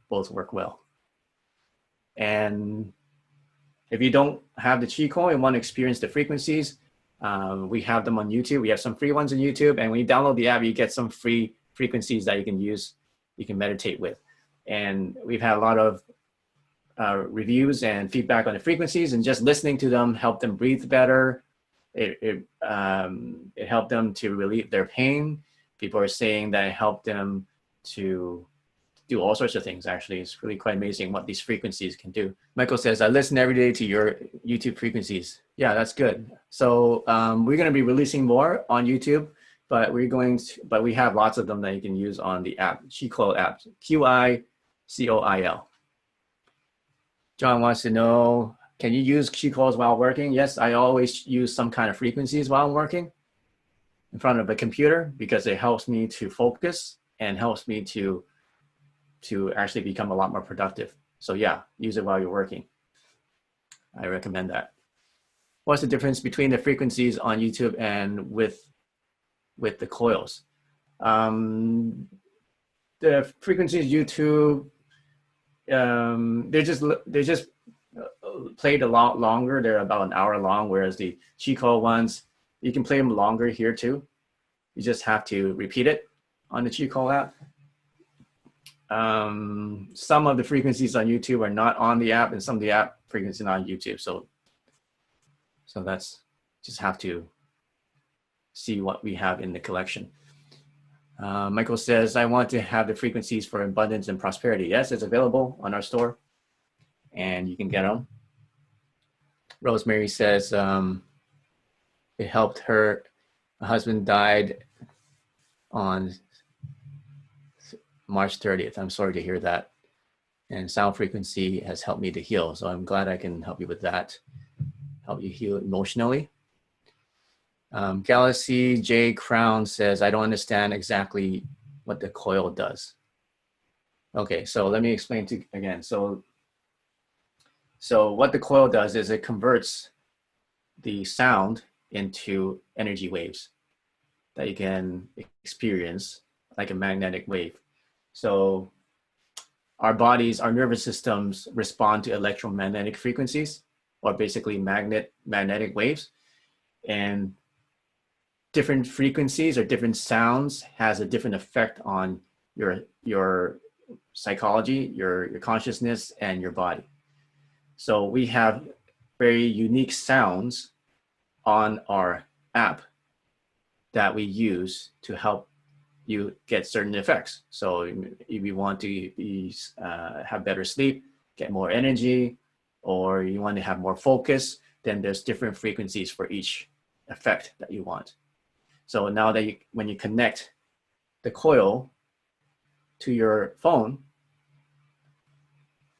both work well. And if you don't have the chi coil and want to experience the frequencies, we have them on YouTube. We have some free ones on YouTube. And when you download the app, you get some free frequencies that you can use, you can meditate with. And we've had a lot of reviews and feedback on the frequencies, and just listening to them helped them breathe better. It helped them to relieve their pain. People are saying that it helped them to do all sorts of things. Actually, it's really quite amazing what these frequencies can do. Michael says, I listen every day to your YouTube frequencies. Yeah, that's good. So we're going to be releasing more on YouTube, but we have lots of them that you can use on the app, Chi Coil app, QICOIL. John wants to know, can you use Chi coils while working? Yes, I always use some kind of frequencies while I'm working in front of a computer because it helps me to focus and helps me to actually become a lot more productive. So yeah, use it while you're working. I recommend that. What's the difference between the frequencies on YouTube and with the coils? The frequencies YouTube, they're just played a lot longer. They're about an hour long, whereas the Chi coil ones, you can play them longer here too. You just have to repeat it on the Chi coil app. Some of the frequencies on YouTube are not on the app, and some of the app frequencies are not on YouTube. So that's, just have to see what we have in the collection. Michael says, I want to have the frequencies for abundance and prosperity. Yes, it's available on our store and you can get them. Rosemary says, it helped her husband died on March 30th. I'm sorry to hear that. And sound frequency has helped me to heal. So I'm glad I can help you with that, help you heal emotionally. Galaxy J Crown says, I don't understand exactly what the coil does. Okay, so let me explain to again. So what the coil does is it converts the sound into energy waves that you can experience like a magnetic wave. So our bodies, our nervous systems respond to electromagnetic frequencies, or basically magnetic waves. And different frequencies or different sounds has a different effect on your psychology, your consciousness, and your body. So we have very unique sounds on our app that we use to help you get certain effects. So if you want to have better sleep, get more energy, or you want to have more focus, then there's different frequencies for each effect that you want. So now that when you connect the coil to your phone,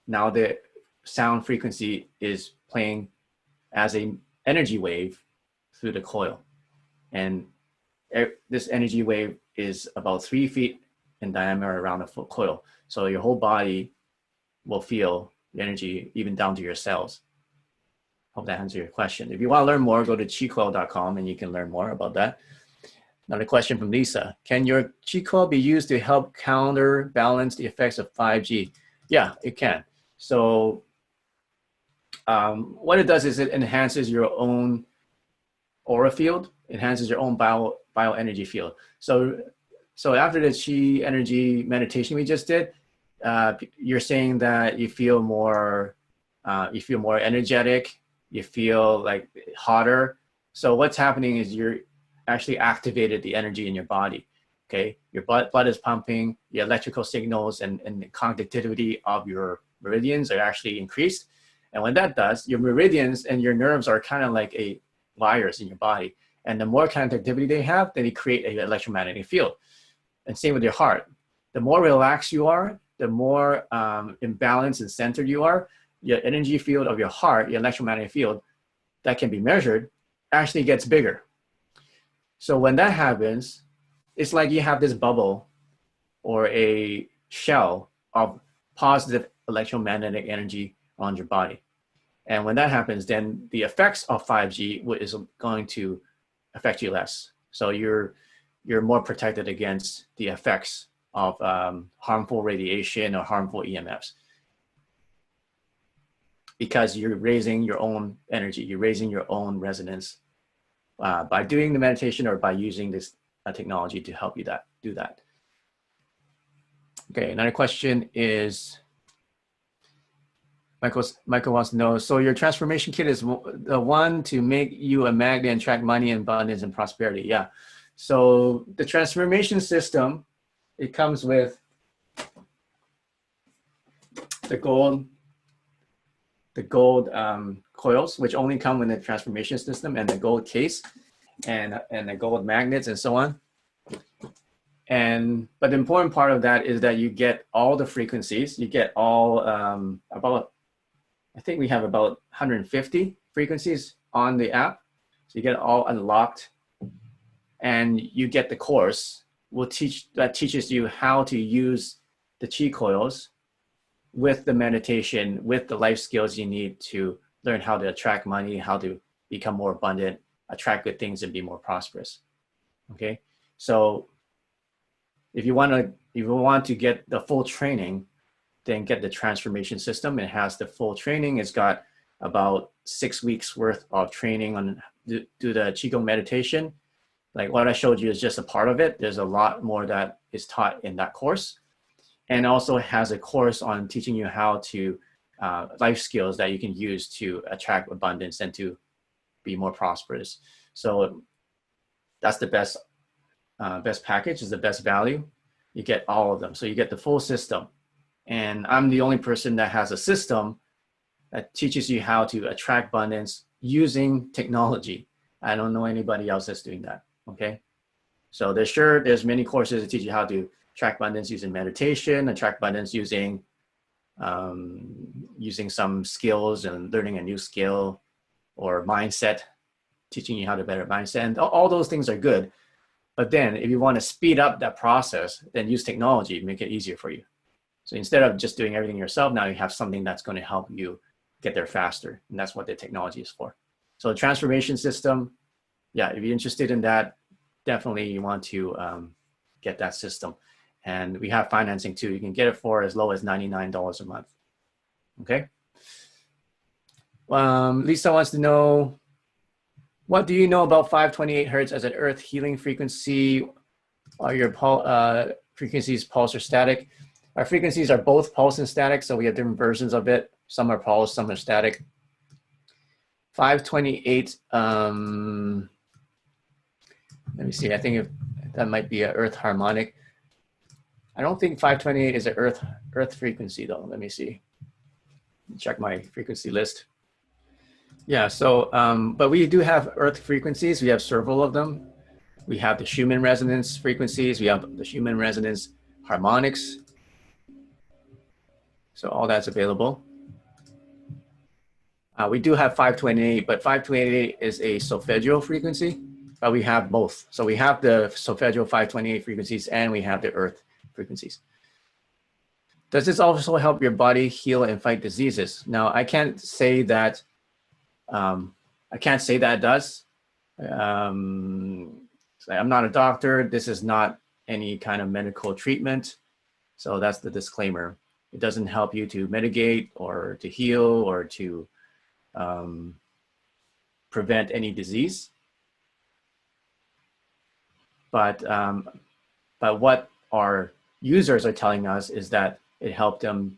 now the sound frequency is playing as an energy wave through the coil. And this energy wave is about 3 feet in diameter around the coil. So your whole body will feel the energy even down to your cells. Hope that answers your question. If you want to learn more, go to chicoil.com and you can learn more about that. Another question from Lisa. Can your Chi coil be used to help counterbalance the effects of 5G? Yeah, it can. So What it does is it enhances your own aura field, enhances your own bioenergy field. So after the chi energy meditation we just did, you're saying that you feel more energetic, you feel like hotter. So what's happening is you're actually activated the energy in your body. Okay, your blood is pumping, your electrical signals and the conductivity of your meridians are actually increased. And when that does, your meridians and your nerves are kind of like wires in your body. And the more conductivity they have, then they create an electromagnetic field. And same with your heart. The more relaxed you are, the more imbalanced and centered you are, your energy field of your heart, your electromagnetic field that can be measured, actually gets bigger. So when that happens, it's like you have this bubble or a shell of positive electromagnetic energy on your body. And when that happens, then the effects of 5G is going to affect you less. So you're more protected against the effects of harmful radiation or harmful EMFs, because you're raising your own energy, you're raising your own resonance by doing the meditation or by using this technology to help you do that. Okay, another question is, Michael wants to know, so your transformation kit is the one to make you a magnet and attract money and abundance and prosperity. Yeah. So the transformation system, it comes with the gold coils, which only come with the transformation system, and the gold case, and the gold magnets and so on. But the important part of that is that you get all the frequencies. You get all I think we have about 150 frequencies on the app. So you get it all unlocked, and you get the course that teaches you how to use the chi coils with the meditation, with the life skills you need to learn how to attract money, how to become more abundant, attract good things, and be more prosperous. Okay, so if you want to get the full training, then get the transformation system. It has the full training. It's got about 6 weeks worth of training on do the Qigong meditation. Like what I showed you is just a part of it. There's a lot more that is taught in that course. And also has a course on teaching you how to life skills that you can use to attract abundance and to be more prosperous. So that's the best package, is the best value. You get all of them. So you get the full system. And I'm the only person that has a system that teaches you how to attract abundance using technology. I don't know anybody else that's doing that, okay? So there's many courses that teach you how to attract abundance using meditation, attract abundance using some skills and learning a new skill, or mindset, teaching you how to better mindset. And all those things are good. But then if you want to speed up that process, then use technology to make it easier for you. So instead of just doing everything yourself, now you have something that's going to help you get there faster. And that's what the technology is for. So the transformation system, yeah, if you're interested in that, definitely you want to get that system. And we have financing too. You can get it for as low as $99 a month. Okay. Lisa wants to know, what do you know about 528 hertz as an earth healing frequency? Are your frequencies pulse or static? Our frequencies are both pulse and static, so we have different versions of it. Some are pulse, some are static. 528, let me see, I think that might be an earth harmonic. I don't think 528 is an earth frequency though. Let me see. Check my frequency list. Yeah, so, but we do have earth frequencies. We have several of them. We have the Schumann resonance frequencies. We have the Schumann resonance harmonics. So all that's available. We do have 528, but 528 is a solfeggio frequency, but we have both. So we have the solfeggio 528 frequencies and we have the earth frequencies. Does this also help your body heal and fight diseases? Now, I can't say that it does. I'm not a doctor. This is not any kind of medical treatment. So that's the disclaimer. It doesn't help you to mitigate or to heal or to prevent any disease. But what our users are telling us is that it helped them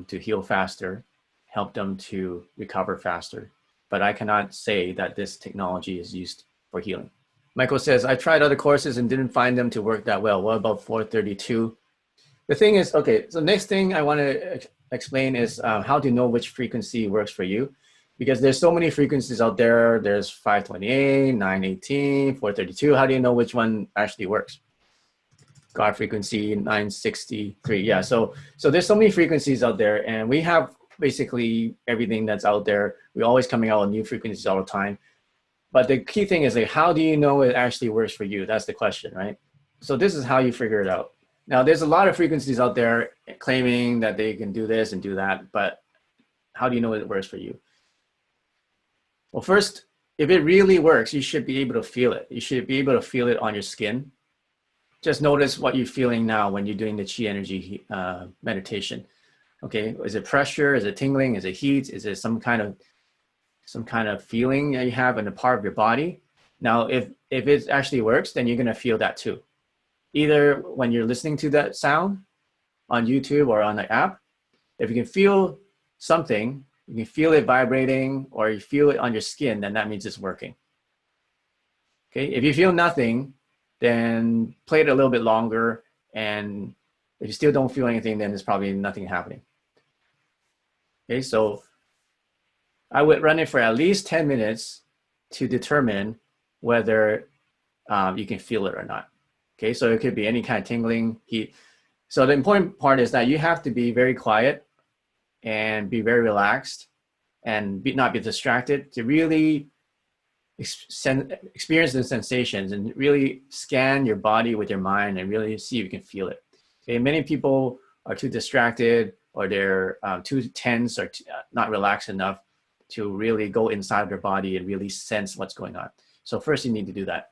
to heal faster, helped them to recover faster. But I cannot say that this technology is used for healing. Michael says, I tried other courses and didn't find them to work that well. What about 432? The thing is, okay, so next thing I want to explain is how to know which frequency works for you. Because there's so many frequencies out there. There's 528, 918, 432. How do you know which one actually works? God frequency 963. Yeah, so there's so many frequencies out there, and we have basically everything that's out there. We're always coming out with new frequencies all the time. But the key thing is, like, how do you know it actually works for you? That's the question, right? So this is how you figure it out. Now, there's a lot of frequencies out there claiming that they can do this and do that, but how do you know it works for you? Well, first, if it really works, you should be able to feel it. You should be able to feel it on your skin. Just notice what you're feeling now when you're doing the chi energy meditation. Okay, is it pressure? Is it tingling? Is it heat? Is it some kind of feeling that you have in a part of your body? Now, if it actually works, then you're gonna feel that too. Either when you're listening to that sound on YouTube or on the app, if you can feel something, you can feel it vibrating or you feel it on your skin, then that means it's working. Okay, if you feel nothing, then play it a little bit longer, and if you still don't feel anything, then there's probably nothing happening. Okay, so I would run it for at least 10 minutes to determine whether you can feel it or not. Okay, so it could be any kind of tingling, heat. So the important part is that you have to be very quiet and be very relaxed and not be distracted to really experience the sensations and really scan your body with your mind and really see if you can feel it. Okay, many people are too distracted, or they're too tense or not relaxed enough to really go inside their body and really sense what's going on. So first you need to do that.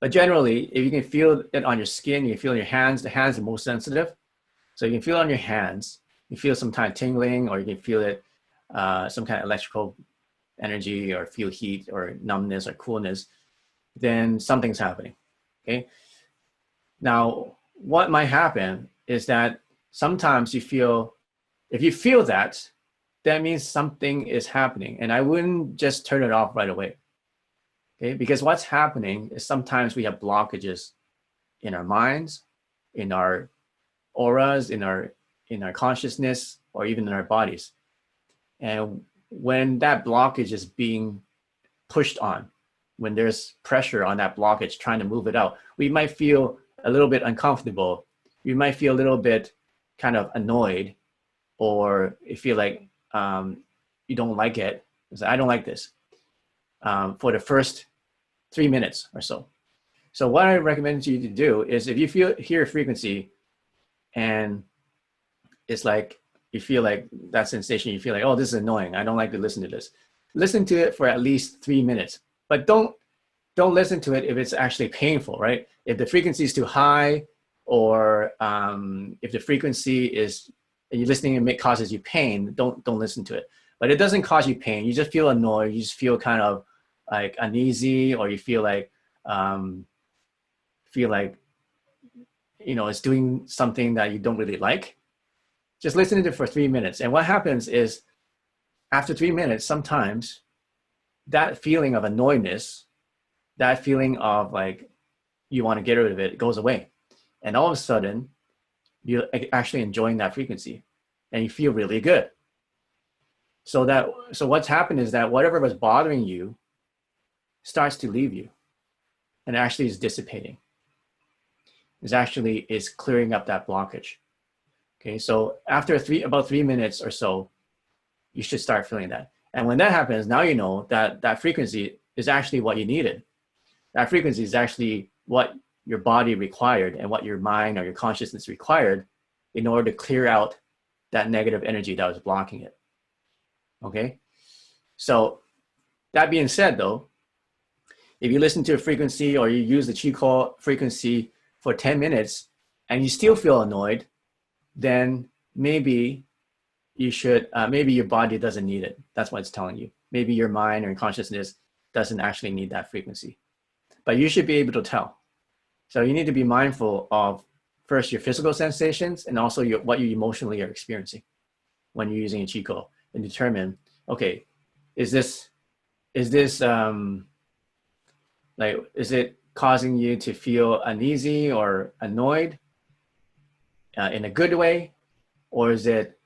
But generally, if you can feel it on your skin, you can feel it in your hands. The hands are most sensitive. So you can feel it on your hands. You feel some kind of tingling, or you can feel it, some kind of electrical energy, or feel heat or numbness or coolness, then something's happening, okay? Now, what might happen is that sometimes you feel, if you feel that, that means something is happening, and I wouldn't just turn it off right away, okay? Because what's happening is sometimes we have blockages in our minds, in our auras, in our consciousness, or even in our bodies. And when that blockage is being pushed on, when there's pressure on that blockage trying to move it out, we might feel a little bit uncomfortable. We might feel a little bit kind of annoyed, or you feel like you don't like it. I don't like this for the first 3 minutes or so. So what I recommend you to do is, if you hear a frequency and it's like, you feel like that sensation, you feel like, oh, this is annoying, I don't like to listen to this. Listen to it for at least 3 minutes, but don't listen to it if it's actually painful, right? If the frequency is too high, or if the frequency is, you're listening and it causes you pain, don't listen to it. But it doesn't cause you pain. You just feel annoyed. You just feel kind of like uneasy, or you feel like you know, it's doing something that you don't really like. Just listen to it for 3 minutes. And what happens is, after 3 minutes, sometimes that feeling of annoyedness, that feeling of like you want to get rid of it, goes away. And all of a sudden, you're actually enjoying that frequency and you feel really good. So what's happened is that whatever was bothering you starts to leave you, and actually is dissipating. Is clearing up that blockage. Okay, so after about 3 minutes or so, you should start feeling that. And when that happens, now you know that that frequency is actually what you needed. That frequency is actually what your body required and what your mind or your consciousness required in order to clear out that negative energy that was blocking it. Okay, so that being said, though, if you listen to a frequency or you use the Qi call frequency for 10 minutes and you still feel annoyed, then maybe you should, maybe your body doesn't need it. That's what it's telling you. Maybe your mind or your consciousness doesn't actually need that frequency, but you should be able to tell. So you need to be mindful of first your physical sensations and also what you emotionally are experiencing when you're using a Qi code, and determine, okay, is this like, is it causing you to feel uneasy or annoyed in a good way, or is it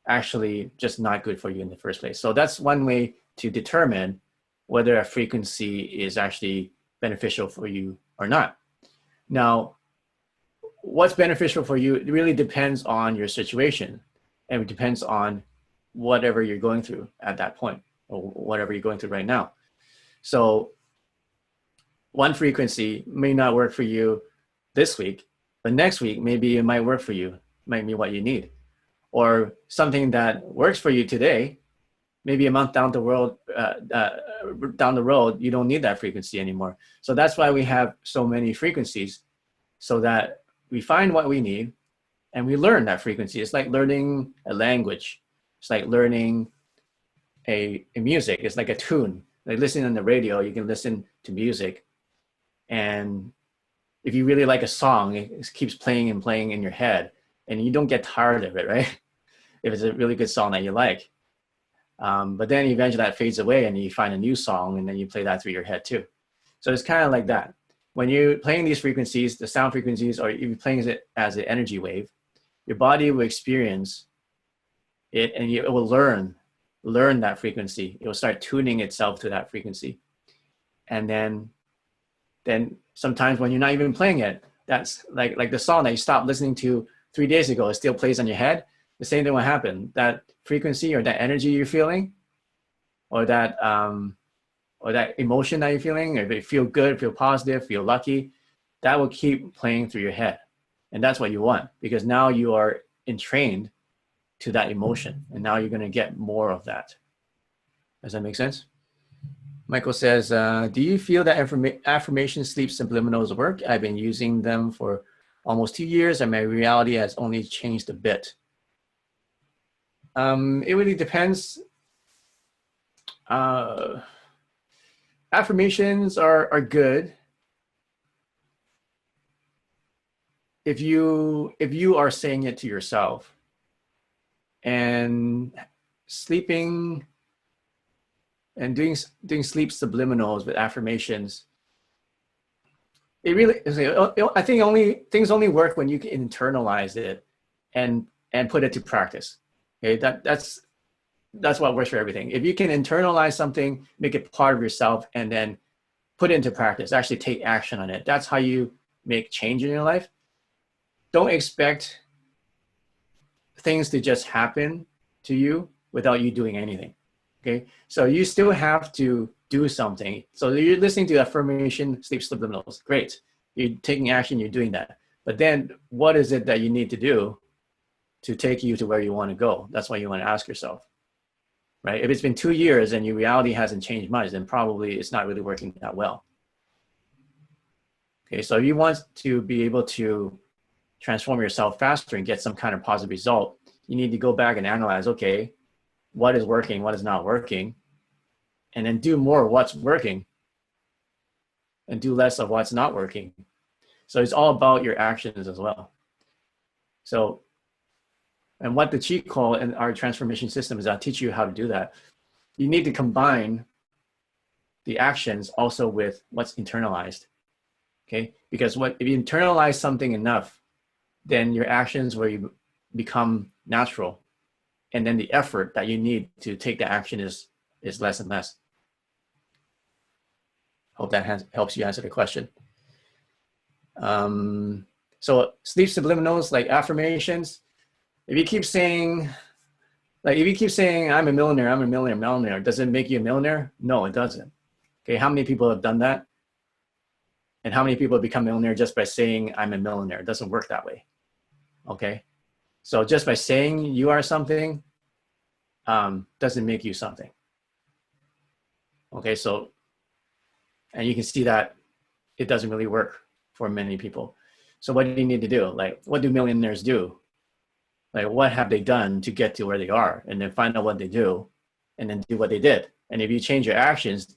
actually just not good for you in the first place? So that's one way to determine whether a frequency is actually beneficial for you or not. Now, what's beneficial for you, it really depends on your situation, and it depends on whatever you're going through at that point, or whatever you're going through right now. So one frequency may not work for you this week, but next week, maybe it might work for you, might be what you need. Or something that works for you today, maybe a month down the road, you don't need that frequency anymore. So that's why we have so many frequencies, so that we find what we need and we learn that frequency. It's like learning a language. It's like learning a music. It's like a tune. Like listening on the radio, you can listen to music. And if you really like a song, it keeps playing and playing in your head, and you don't get tired of it, right? If it's a really good song that you like. But then eventually that fades away and you find a new song, and then you play that through your head too. So it's kind of like that. When you're playing these frequencies, the sound frequencies, or you're playing it as an energy wave, your body will experience it, and it will learn that frequency. It will start tuning itself to that frequency. And then sometimes when you're not even playing it, that's like the song that you stopped listening to 3 days ago, it still plays on your head. The same thing will happen. That frequency or that energy you're feeling, or that emotion that you're feeling, or if you feel good, feel positive, feel lucky, that will keep playing through your head. And that's what you want, because now you are entrained to that emotion, and now you're going to get more of that. Does that make sense? Michael says, do you feel that affirmation sleep subliminals work? I've been using them for almost 2 years, and my reality has only changed a bit. It really depends. Affirmations are good if you are saying it to yourself. And sleeping and doing sleep subliminals with affirmations, it really, I think things only work when you can internalize it and put it to practice. Okay, that's what works for everything. If you can internalize something, make it part of yourself, and then put it into practice, actually take action on it, that's how you make change in your life. Don't expect things to just happen to you without you doing anything. Okay, so you still have to do something. So you're listening to affirmation sleep subliminals, great, you're taking action, you're doing that, but then what is it that you need to do to take you to where you want to go? That's what you want to ask yourself, right? If it's been 2 years and your reality hasn't changed much, then probably it's not really working that well. Okay, so if you want to be able to transform yourself faster and get some kind of positive result, you need to go back and analyze, okay, what is working, what is not working, and then do more of what's working and do less of what's not working. So it's all about your actions as well. So, and what the cheat code and our transformation system is, I'll teach you how to do that. You need to combine the actions also with what's internalized, okay? Because if you internalize something enough, then your actions will become natural. And then the effort that you need to take the action is less and less. Hope that helps you answer the question. So sleep subliminals, like affirmations, if you keep saying, I'm a millionaire, does it make you a millionaire? No, it doesn't. Okay, how many people have done that? And how many people have become millionaire just by saying I'm a millionaire? It doesn't work that way. Okay, so just by saying you are something doesn't make you something. Okay, so, and you can see that it doesn't really work for many people. So what do you need to do? Like, what do millionaires do? Like, what have they done to get to where they are? And then find out what they do, and then do what they did. And if you change your actions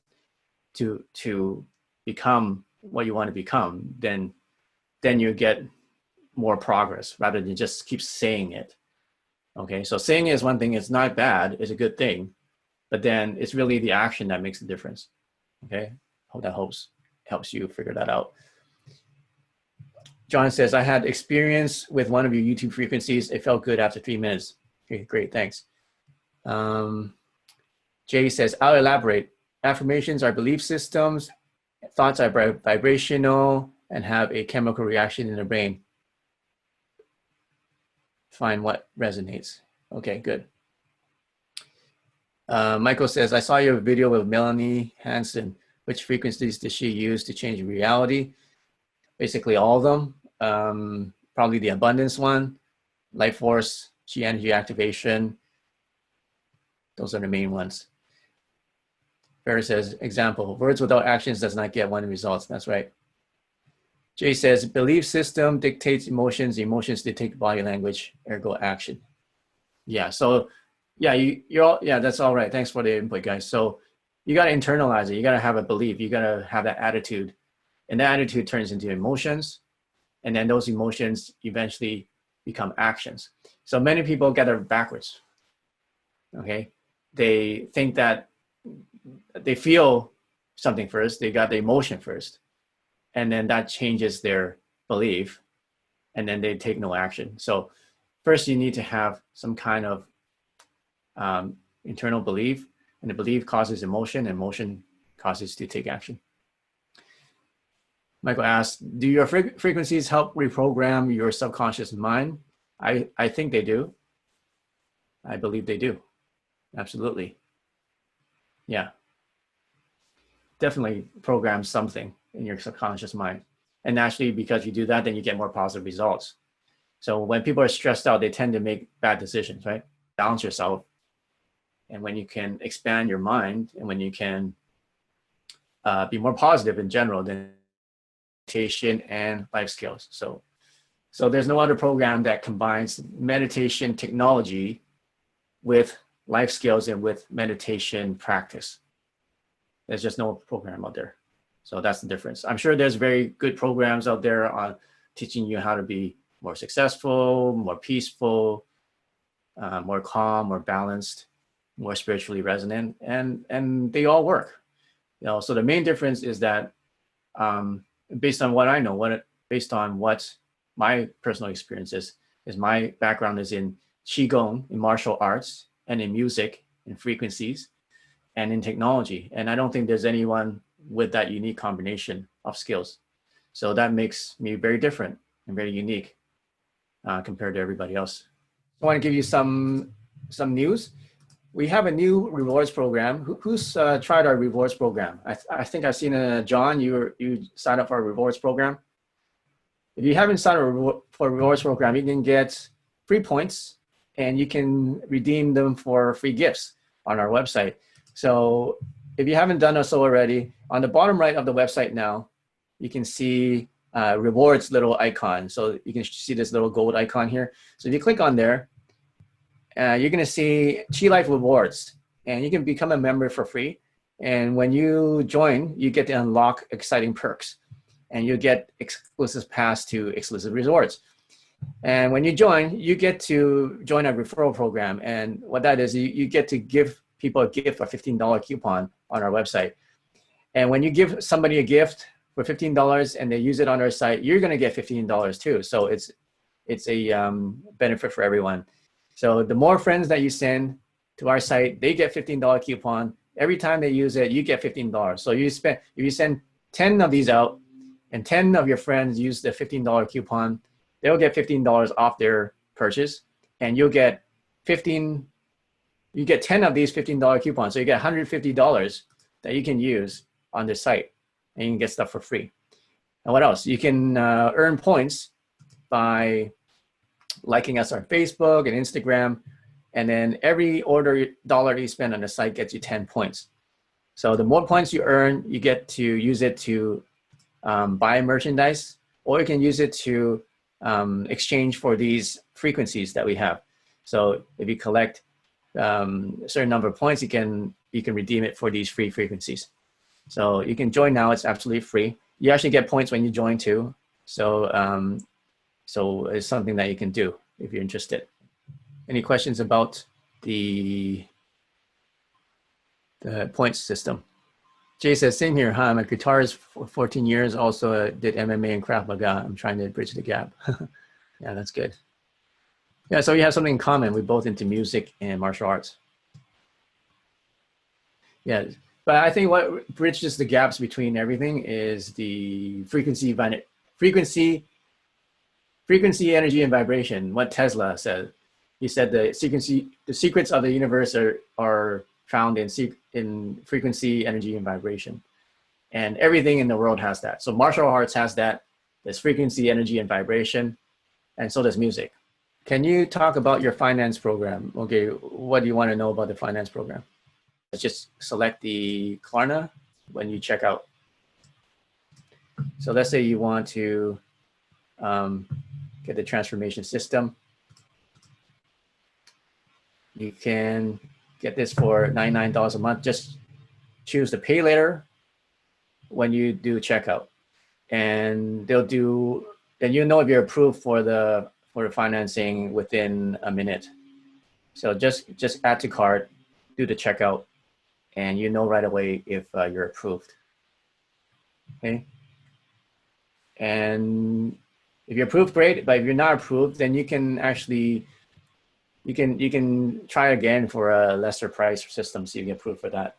to become what you want to become, then you get more progress rather than just keep saying it. Okay, so saying it is one thing. It's not bad. It's a good thing. But then it's really the action that makes the difference. Okay, hope that helps you figure that out. John says, I had experience with one of your YouTube frequencies. It felt good after 3 minutes. Okay, great, thanks. Jay says, I'll elaborate. Affirmations are belief systems. Thoughts are vibrational and have a chemical reaction in the brain. Find what resonates. Okay, good. Michael says, I saw your video with Melanie Hansen. Which frequencies did she use to change reality? Basically all of them. Probably the abundance one, life force, chi energy activation. Those are the main ones. Farah says, example, words without actions does not get one results. That's right. Jay says, belief system dictates emotions. Emotions dictate body language, ergo action. Yeah, so yeah, you're all, yeah, that's all right. Thanks for the input, guys. So you got to internalize it. You got to have a belief. You got to have that attitude. And that attitude turns into emotions. And then those emotions eventually become actions. So many people get it backwards. Okay. They think that they feel something first. They got the emotion first. And then that changes their belief. And then they take no action. So first you need to have some kind of internal belief. And the belief causes emotion, and emotion causes to take action. Michael asks, do your frequencies help reprogram your subconscious mind? I think they do. I believe they do. Absolutely. Yeah. Definitely program something in your subconscious mind. And naturally, because you do that, then you get more positive results. So when people are stressed out, they tend to make bad decisions, right? Balance yourself. And when you can expand your mind, and when you can be more positive in general, then meditation and life skills. So there's no other program that combines meditation technology with life skills and with meditation practice. There's just no program out there. So that's the difference. I'm sure there's very good programs out there on teaching you how to be more successful, more peaceful, more calm, more balanced, more spiritually resonant, and they all work. You know, so the main difference is that based on what I know, based on what my personal experience is my background is in Qigong, in martial arts, and in music, in frequencies, and in technology. And I don't think there's anyone with that unique combination of skills. So that makes me very different and very unique compared to everybody else. I want to give you some news. We have a new rewards program. Who's tried our rewards program? I think I've seen John, you signed up for a rewards program. If you haven't signed up for a rewards program, you can get free points and you can redeem them for free gifts on our website. So if you haven't done so already, on the bottom right of the website now, you can see rewards little icon. So you can see this little gold icon here. So if you click on there, you're going to see Chi Life Rewards, and you can become a member for free. And when you join, you get to unlock exciting perks, and you get exclusive pass to exclusive resorts. And when you join, you get to join a referral program. And what that is, you get to give people a gift, a $15 coupon on our website. And when you give somebody a gift for $15 and they use it on our site, you're going to get $15 too. So it's a benefit for everyone. So the more friends that you send to our site, they get $15 coupon. Every time they use it, you get $15. So if you send 10 of these out and 10 of your friends use the $15 coupon, they'll get $15 off their purchase, and you'll get 10 of these $15 coupons. So you get $150 that you can use on the site, and you can get stuff for free. And what else? You can earn points by liking us on Facebook and Instagram. And then every dollar you spend on the site gets you 10 points. So the more points you earn, you get to use it to buy merchandise, or you can use it to exchange for these frequencies that we have. So if you collect a certain number of points, you can redeem it for these free frequencies. So you can join now. It's absolutely free. You actually get points when you join too. So so it's something that you can do if you're interested. Any questions about the points system? Jay says, same here, huh? I'm a guitarist for 14 years, also did MMA and Krav Maga. I'm trying to bridge the gap. Yeah, that's good. Yeah, so we have something in common. We're both into music and martial arts. Yeah, but I think what bridges the gaps between everything is the frequency, energy, and vibration. What Tesla said. He said the secrets of the universe are found in frequency, energy, and vibration. And everything in the world has that. So martial arts has that. There's frequency, energy, and vibration. And so does music. Can you talk about your finance program? Okay, what do you want to know about the finance program? Let's just select the Klarna when you check out. So let's say you want to get the transformation system. You can get this for $99 a month. Just choose the pay later when you do checkout, and they'll do. And you know if you're approved for the financing within a minute. So just add to cart, do the checkout, and you know right away if you're approved. Okay. And if you're approved, great. But if you're not approved, then you can actually you can try again for a lesser price system, so you get approved for that.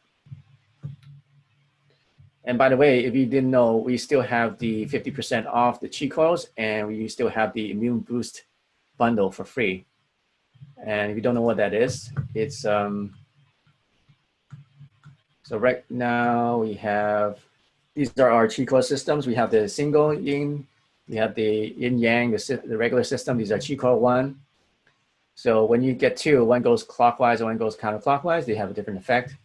And by the way, if you didn't know, we still have the 50% off the cheat codes, and we still have the immune boost bundle for free. And if you don't know what that is, it's so right now we have, these are our cheat code systems. We have the single yin, we have the yin yang, the regular system. These are cheat code 1. So when you get 2, one goes clockwise and one goes counterclockwise. They have a different effect.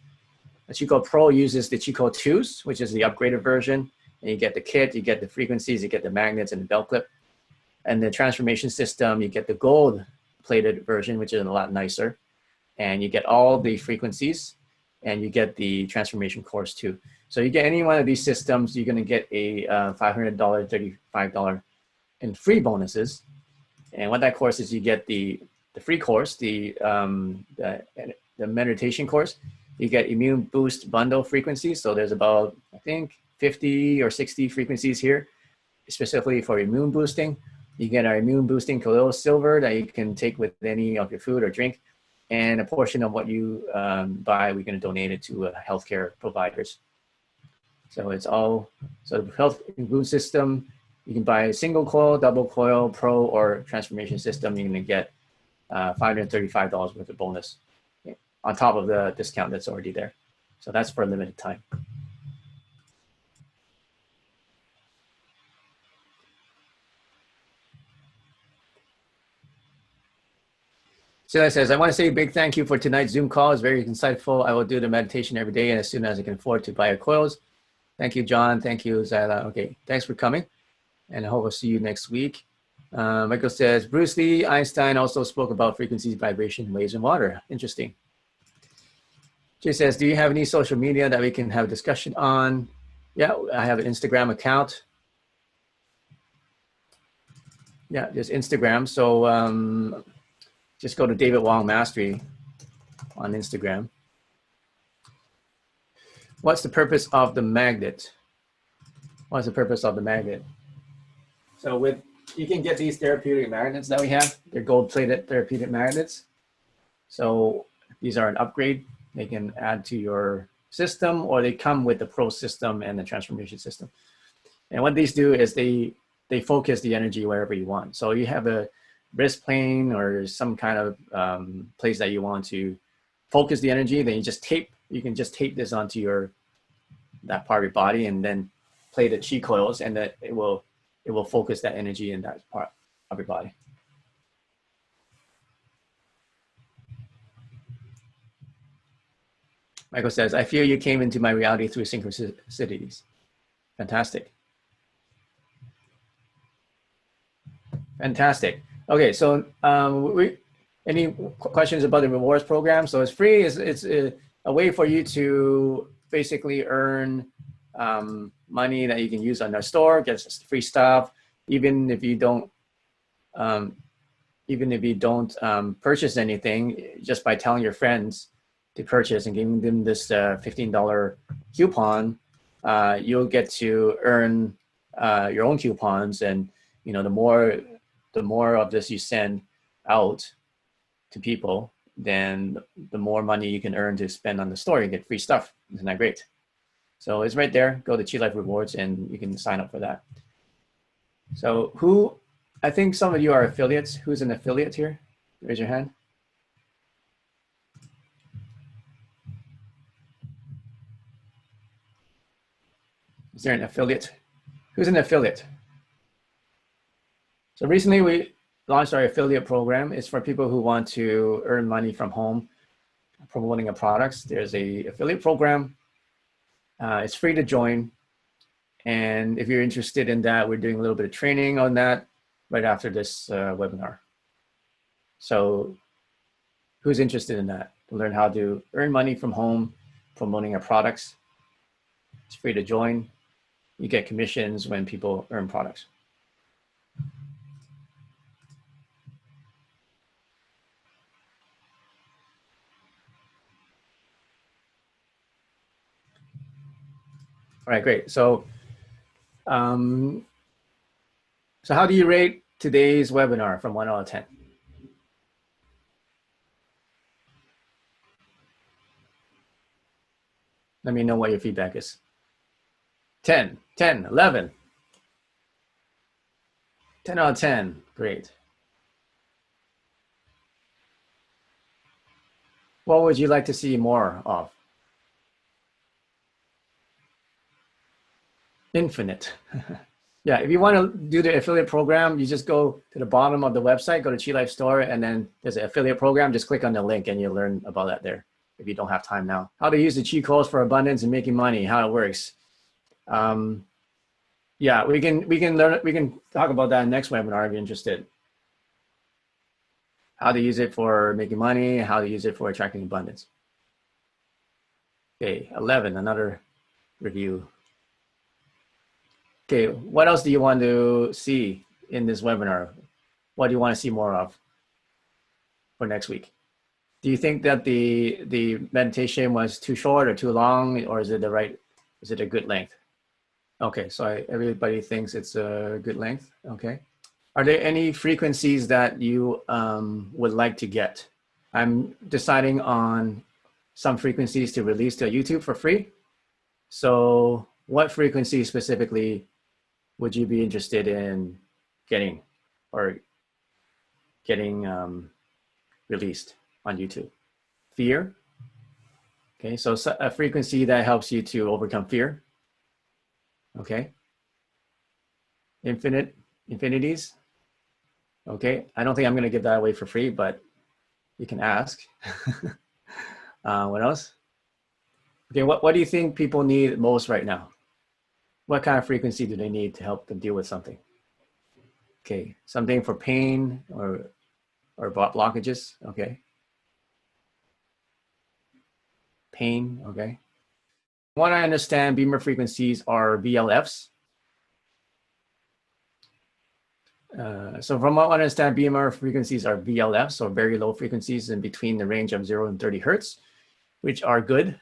The cheat code Pro uses the cheat code 2s, which is the upgraded version. And you get the kit, you get the frequencies, you get the magnets and the belt clip. And the transformation system, you get the gold plated version, which is a lot nicer. And you get all the frequencies, and you get the transformation course too. So you get any one of these systems, you're gonna get a $500, $35 in free bonuses. And what that course is, you get the free course, the meditation course. You get immune boost bundle frequencies. So there's about, I think, 50 or 60 frequencies here, specifically for immune boosting. You get our immune boosting colloidal silver that you can take with any of your food or drink. And a portion of what you buy, we're going to donate it to healthcare providers. So it's all, so the health immune system, you can buy a single coil, double coil, pro, or transformation system. You're going to get $535 worth of bonus on top of the discount that's already there. So that's for a limited time. Sila says, I want to say a big thank you for tonight's Zoom call. It's very insightful. I will do the meditation every day and as soon as I can afford to buy your coils. Thank you, John. Thank you, Zyla. Okay, thanks for coming. And I hope I'll see you next week. Michael says, Bruce Lee, Einstein also spoke about frequencies, vibration, waves, and water. Interesting. Jay says, do you have any social media that we can have a discussion on? Yeah, I have an Instagram account. Yeah, there's Instagram. So just go to David Wong Mastery on Instagram. What's the purpose of the magnet? What's the purpose of the magnet? So you can get these therapeutic magnets that we have. They're gold-plated therapeutic magnets. So these are an upgrade. They can add to your system, or they come with the Pro system and the transformation system. And what these do is they focus the energy wherever you want. So you have a wrist plane or some kind of place that you want to focus the energy, then you can just tape this onto that part of your body, and then play the chi coils, and that it will focus that energy in that part of your body. Michael says, I feel you came into my reality through synchronicities. Fantastic. Fantastic. Okay, so Any questions about the rewards program? So it's free. It's a way for you to basically earn money that you can use on our store, get free stuff, even if you don't um, purchase anything, just by telling your friends to purchase and giving them this $15 coupon, you'll get to earn your own coupons. And the more of this you send out to people, then the more money you can earn to spend on the store. You get free stuff. Isn't that great? So it's right there. Go to Chi Life Rewards and you can sign up for that. So I think some of you are affiliates. Who's an affiliate here? Raise your hand. Is there an affiliate? Who's an affiliate? So recently we launched our affiliate program. It's for people who want to earn money from home promoting a products. There's a affiliate program. It's free to join. And if you're interested in that, we're doing a little bit of training on that right after this webinar. So who's interested in that? To learn how to earn money from home promoting our products. It's free to join. You get commissions when people earn products. All right, great. So how do you rate today's webinar from 1 out of 10? Let me know what your feedback is. 10, 10, 11. 10 out of 10, great. What would you like to see more of? Infinite. Yeah, if you want to do the affiliate program, you just go to the bottom of the website, go to Chi Life Store, and then there's an affiliate program. Just click on the link and you'll learn about that there if you don't have time now. How to use the cheat codes for abundance and making money, how it works. Yeah, we can talk about that next webinar if you're interested. How to use it for making money, how to use it for attracting abundance. Okay, 11, another review. Okay, what else do you want to see in this webinar? What do you want to see more of for next week? Do you think that the meditation was too short or too long, or is it a good length? Okay, so everybody thinks it's a good length. Okay. Are there any frequencies that you would like to get? I'm deciding on some frequencies to release to YouTube for free. So what frequency specifically would you be interested in getting released on YouTube? Fear. Okay, so a frequency that helps you to overcome fear. Okay. Infinities. Okay, I don't think I'm going to give that away for free, but you can ask. What else? Okay, what do you think people need most right now? What kind of frequency do they need to help them deal with something? Okay, something for pain or blockages. Okay. Pain. Okay. What I understand, Beamer frequencies are VLFs. So from what I understand, Beamer frequencies are VLFs, so very low frequencies in between the range of 0 and 30 hertz, which are good.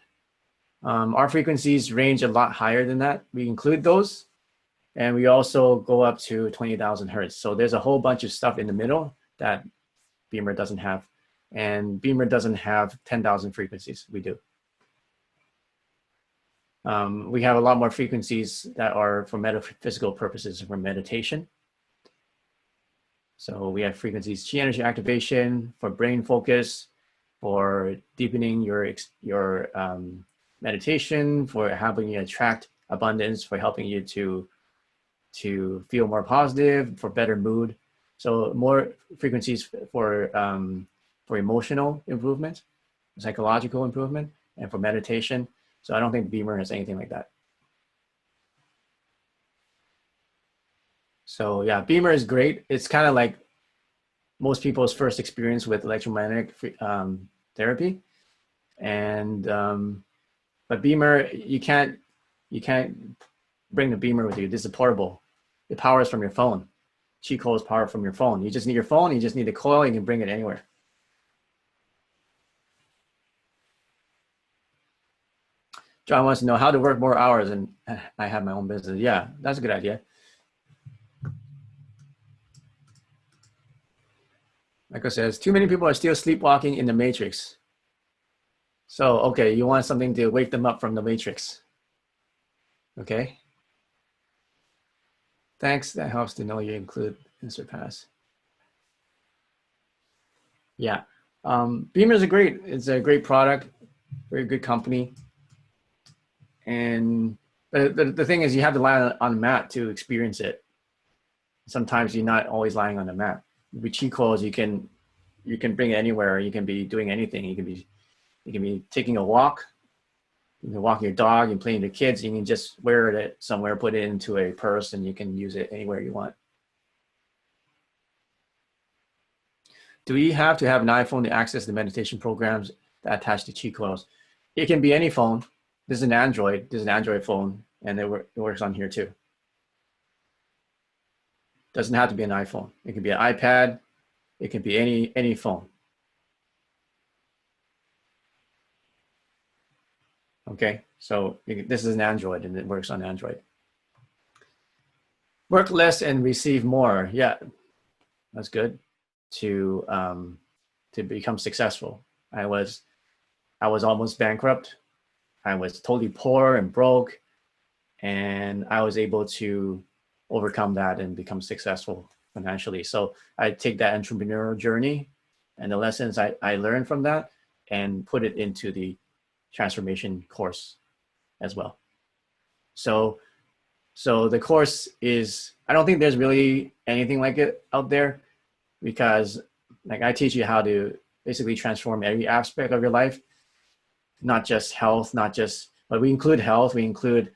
Our frequencies range a lot higher than that. We include those, and we also go up to 20,000 hertz. So there's a whole bunch of stuff in the middle that Beamer doesn't have, and Beamer doesn't have 10,000 frequencies. We do. We have a lot more frequencies that are for metaphysical purposes, for meditation. So we have frequencies, chi energy activation, for brain focus, for deepening your meditation, for helping you attract abundance, for helping you to feel more positive, for better mood. So more frequencies for emotional improvement, psychological improvement, and for meditation. So I don't think Beamer has anything like that. So yeah, Beamer is great. It's kind of like most people's first experience with electromagnetic therapy. And but Beamer, you can't bring the Beamer with you. This is portable. The power is from your phone. Chi coil is power from your phone. You just need your phone. You just need the coil. You can bring it anywhere. John wants to know how to work more hours, and I have my own business. Yeah, that's a good idea. Michael says, too many people are still sleepwalking in the matrix. So, okay, you want something to wake them up from the matrix. Okay. Thanks, that helps to know you include and surpass. Yeah, Beamer is it's a great product, very good company. And the thing is, you have to lie on the mat to experience it. Sometimes you're not always lying on the mat. With Chi coils, you can bring it anywhere. You can be doing anything. You can be taking a walk. You can walk your dog. You can play with the kids. You can just wear it somewhere, put it into a purse, and you can use it anywhere you want. Do we have to have an iPhone to access the meditation programs that attach to Chi coils? It can be any phone. This is an Android. This is an Android phone, and it works on here too. Doesn't have to be an iPhone. It can be an iPad. It can be any phone. Okay, so this is an Android, and it works on Android. Work less and receive more. Yeah, that's good. To become successful. I was almost bankrupt. I was totally poor and broke, and I was able to overcome that and become successful financially. So I take that entrepreneurial journey and the lessons I learned from that and put it into the transformation course as well. So the course is, I don't think there's really anything like it out there, because like I teach you how to basically transform every aspect of your life, not just health, but we include health, we include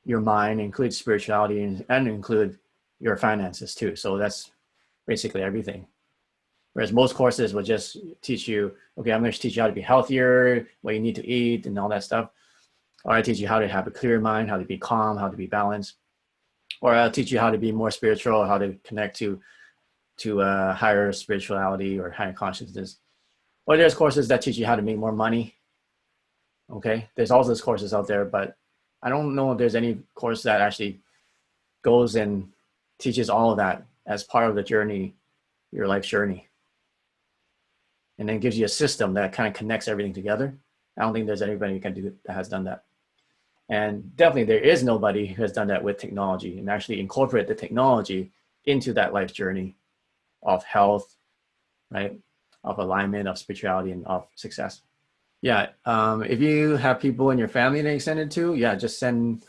your mind, include spirituality, and include your finances too. So that's basically everything. Whereas most courses will just teach you, okay, I'm going to teach you how to be healthier, what you need to eat and all that stuff. Or I teach you how to have a clear mind, how to be calm, how to be balanced. Or I'll teach you how to be more spiritual, how to connect to higher spirituality or higher consciousness. Or there's courses that teach you how to make more money. Okay, there's all those courses out there, but I don't know if there's any course that actually goes and teaches all of that as part of the journey, your life journey. And then gives you a system that kind of connects everything together. I don't think there's anybody who can do that has done that. And definitely there is nobody who has done that with technology and actually incorporate the technology into that life journey of health, right? Of alignment, of spirituality, and of success. Yeah, if you have people in your family that you send it to, yeah, just send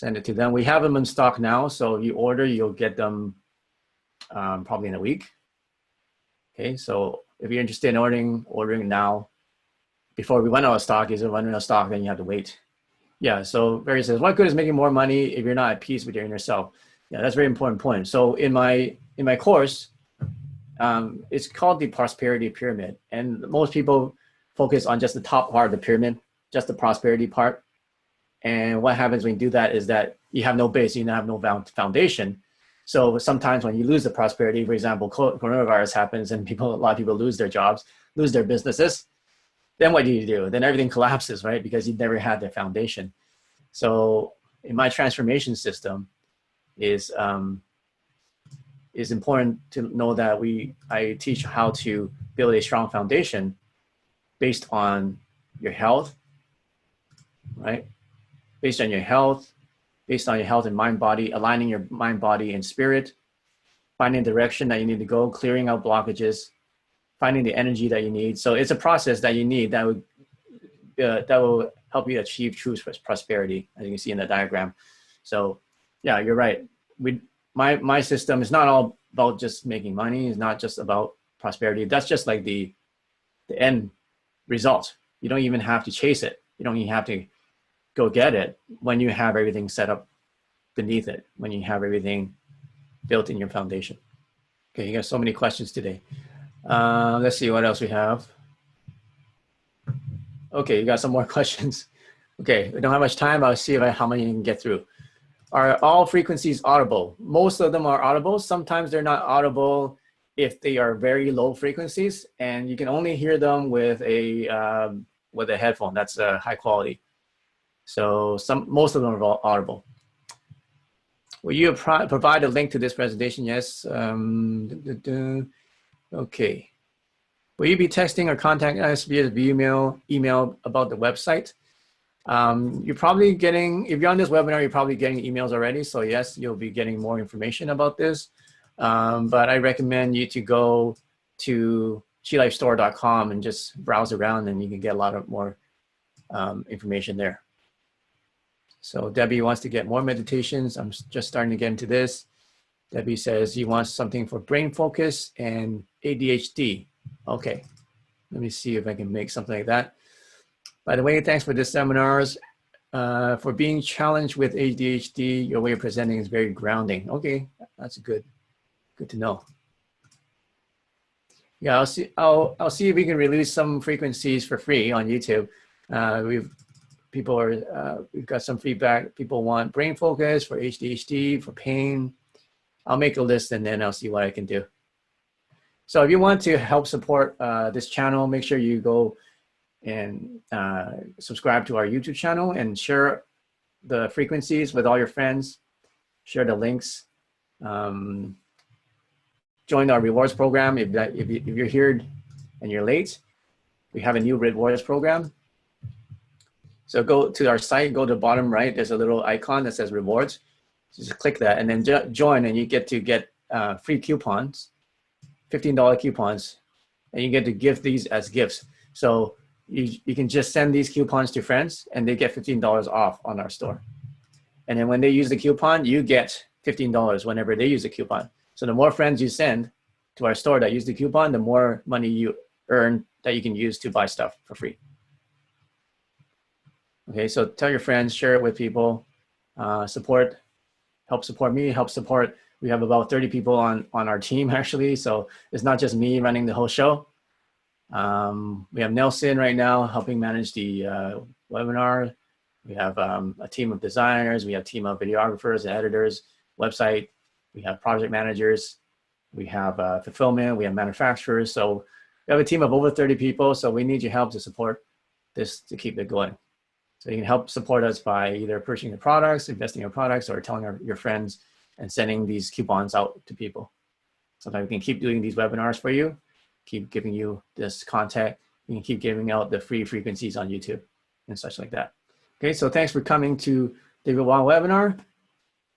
it to them. We have them in stock now, so if you order, you'll get them probably in a week. Okay, so if you're interested in ordering now, before we run out of stock, is it running out of stock, then you have to wait. Yeah, so Barry says, what good is making more money if you're not at peace with your inner self? Yeah, that's a very important point. So in my course, it's called the prosperity pyramid, and most people focus on just the top part of the pyramid, just the prosperity part. And what happens when you do that is that you have no base, you have no foundation. So sometimes when you lose the prosperity, for example, coronavirus happens and a lot of people lose their jobs, lose their businesses. Then what do? Then everything collapses, right? Because you never had their foundation. So in my transformation system is important to know that I teach how to build a strong foundation based on your health, right? Based on your health and mind, body, aligning your mind, body, and spirit, finding the direction that you need to go, clearing out blockages, finding the energy that you need. So it's a process that you need that will help you achieve true prosperity, as you can see in the diagram. So yeah, you're right. My system is not all about just making money. It's not just about prosperity. That's just like the end result. You don't even have to chase it. You don't even have to go get it when you have everything set up beneath it, when you have everything built in your foundation. Okay, you got so many questions today. Let's see what else we have. Okay, you got some more questions. Okay, we don't have much time. I'll see how many you can get through. Are all frequencies audible? Most of them are audible. Sometimes they're not audible if they are very low frequencies, and you can only hear them with a headphone. That's high quality. So most of them are audible. Will you provide a link to this presentation? Yes. Okay. Will you be texting or contacting us via email about the website? You're probably getting, if you're on this webinar, you're probably getting emails already. So yes, you'll be getting more information about this. But I recommend you to go to qlifestore.com and just browse around, and you can get a lot of more information there. So Debbie wants to get more meditations. I'm just starting to get into this. Debbie says he wants something for brain focus and ADHD. Okay, let me see if I can make something like that. By the way, thanks for this seminars. For being challenged with ADHD, your way of presenting is very grounding. Okay, that's good to know. Yeah, I'll see if we can release some frequencies for free on YouTube. We've got some feedback. People want brain focus for ADHD, for pain. I'll make a list and then I'll see what I can do. So if you want to help support this channel, make sure you go and subscribe to our YouTube channel and share the frequencies with all your friends. Share the links. Join our rewards program. If you're here and you're late, we have a new rewards program. So go to our site, go to the bottom right. There's a little icon that says rewards. Just click that and then join, and you get to get free coupons, $15 coupons, and you get to give these as gifts. So you can just send these coupons to friends and they get $15 off on our store. And then when they use the coupon, you get $15 whenever they use the coupon. So the more friends you send to our store that use the coupon, the more money you earn that you can use to buy stuff for free. Okay, so tell your friends, share it with people, help support me, help support. We have about 30 people on our team actually. So it's not just me running the whole show. We have Nelson right now helping manage the webinar. We have a team of designers. We have a team of videographers and editors, website. We have project managers. We have fulfillment. We have manufacturers. So we have a team of over 30 people. So we need your help to support this to keep it going. So you can help support us by either purchasing the products, investing in your products, or telling your friends and sending these coupons out to people. Sometimes we can keep doing these webinars for you, keep giving you this content. We can keep giving out the free frequencies on YouTube and such like that. Okay, so thanks for coming to David Wong webinar,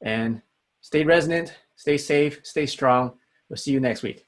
and stay resonant, stay safe, stay strong. We'll see you next week.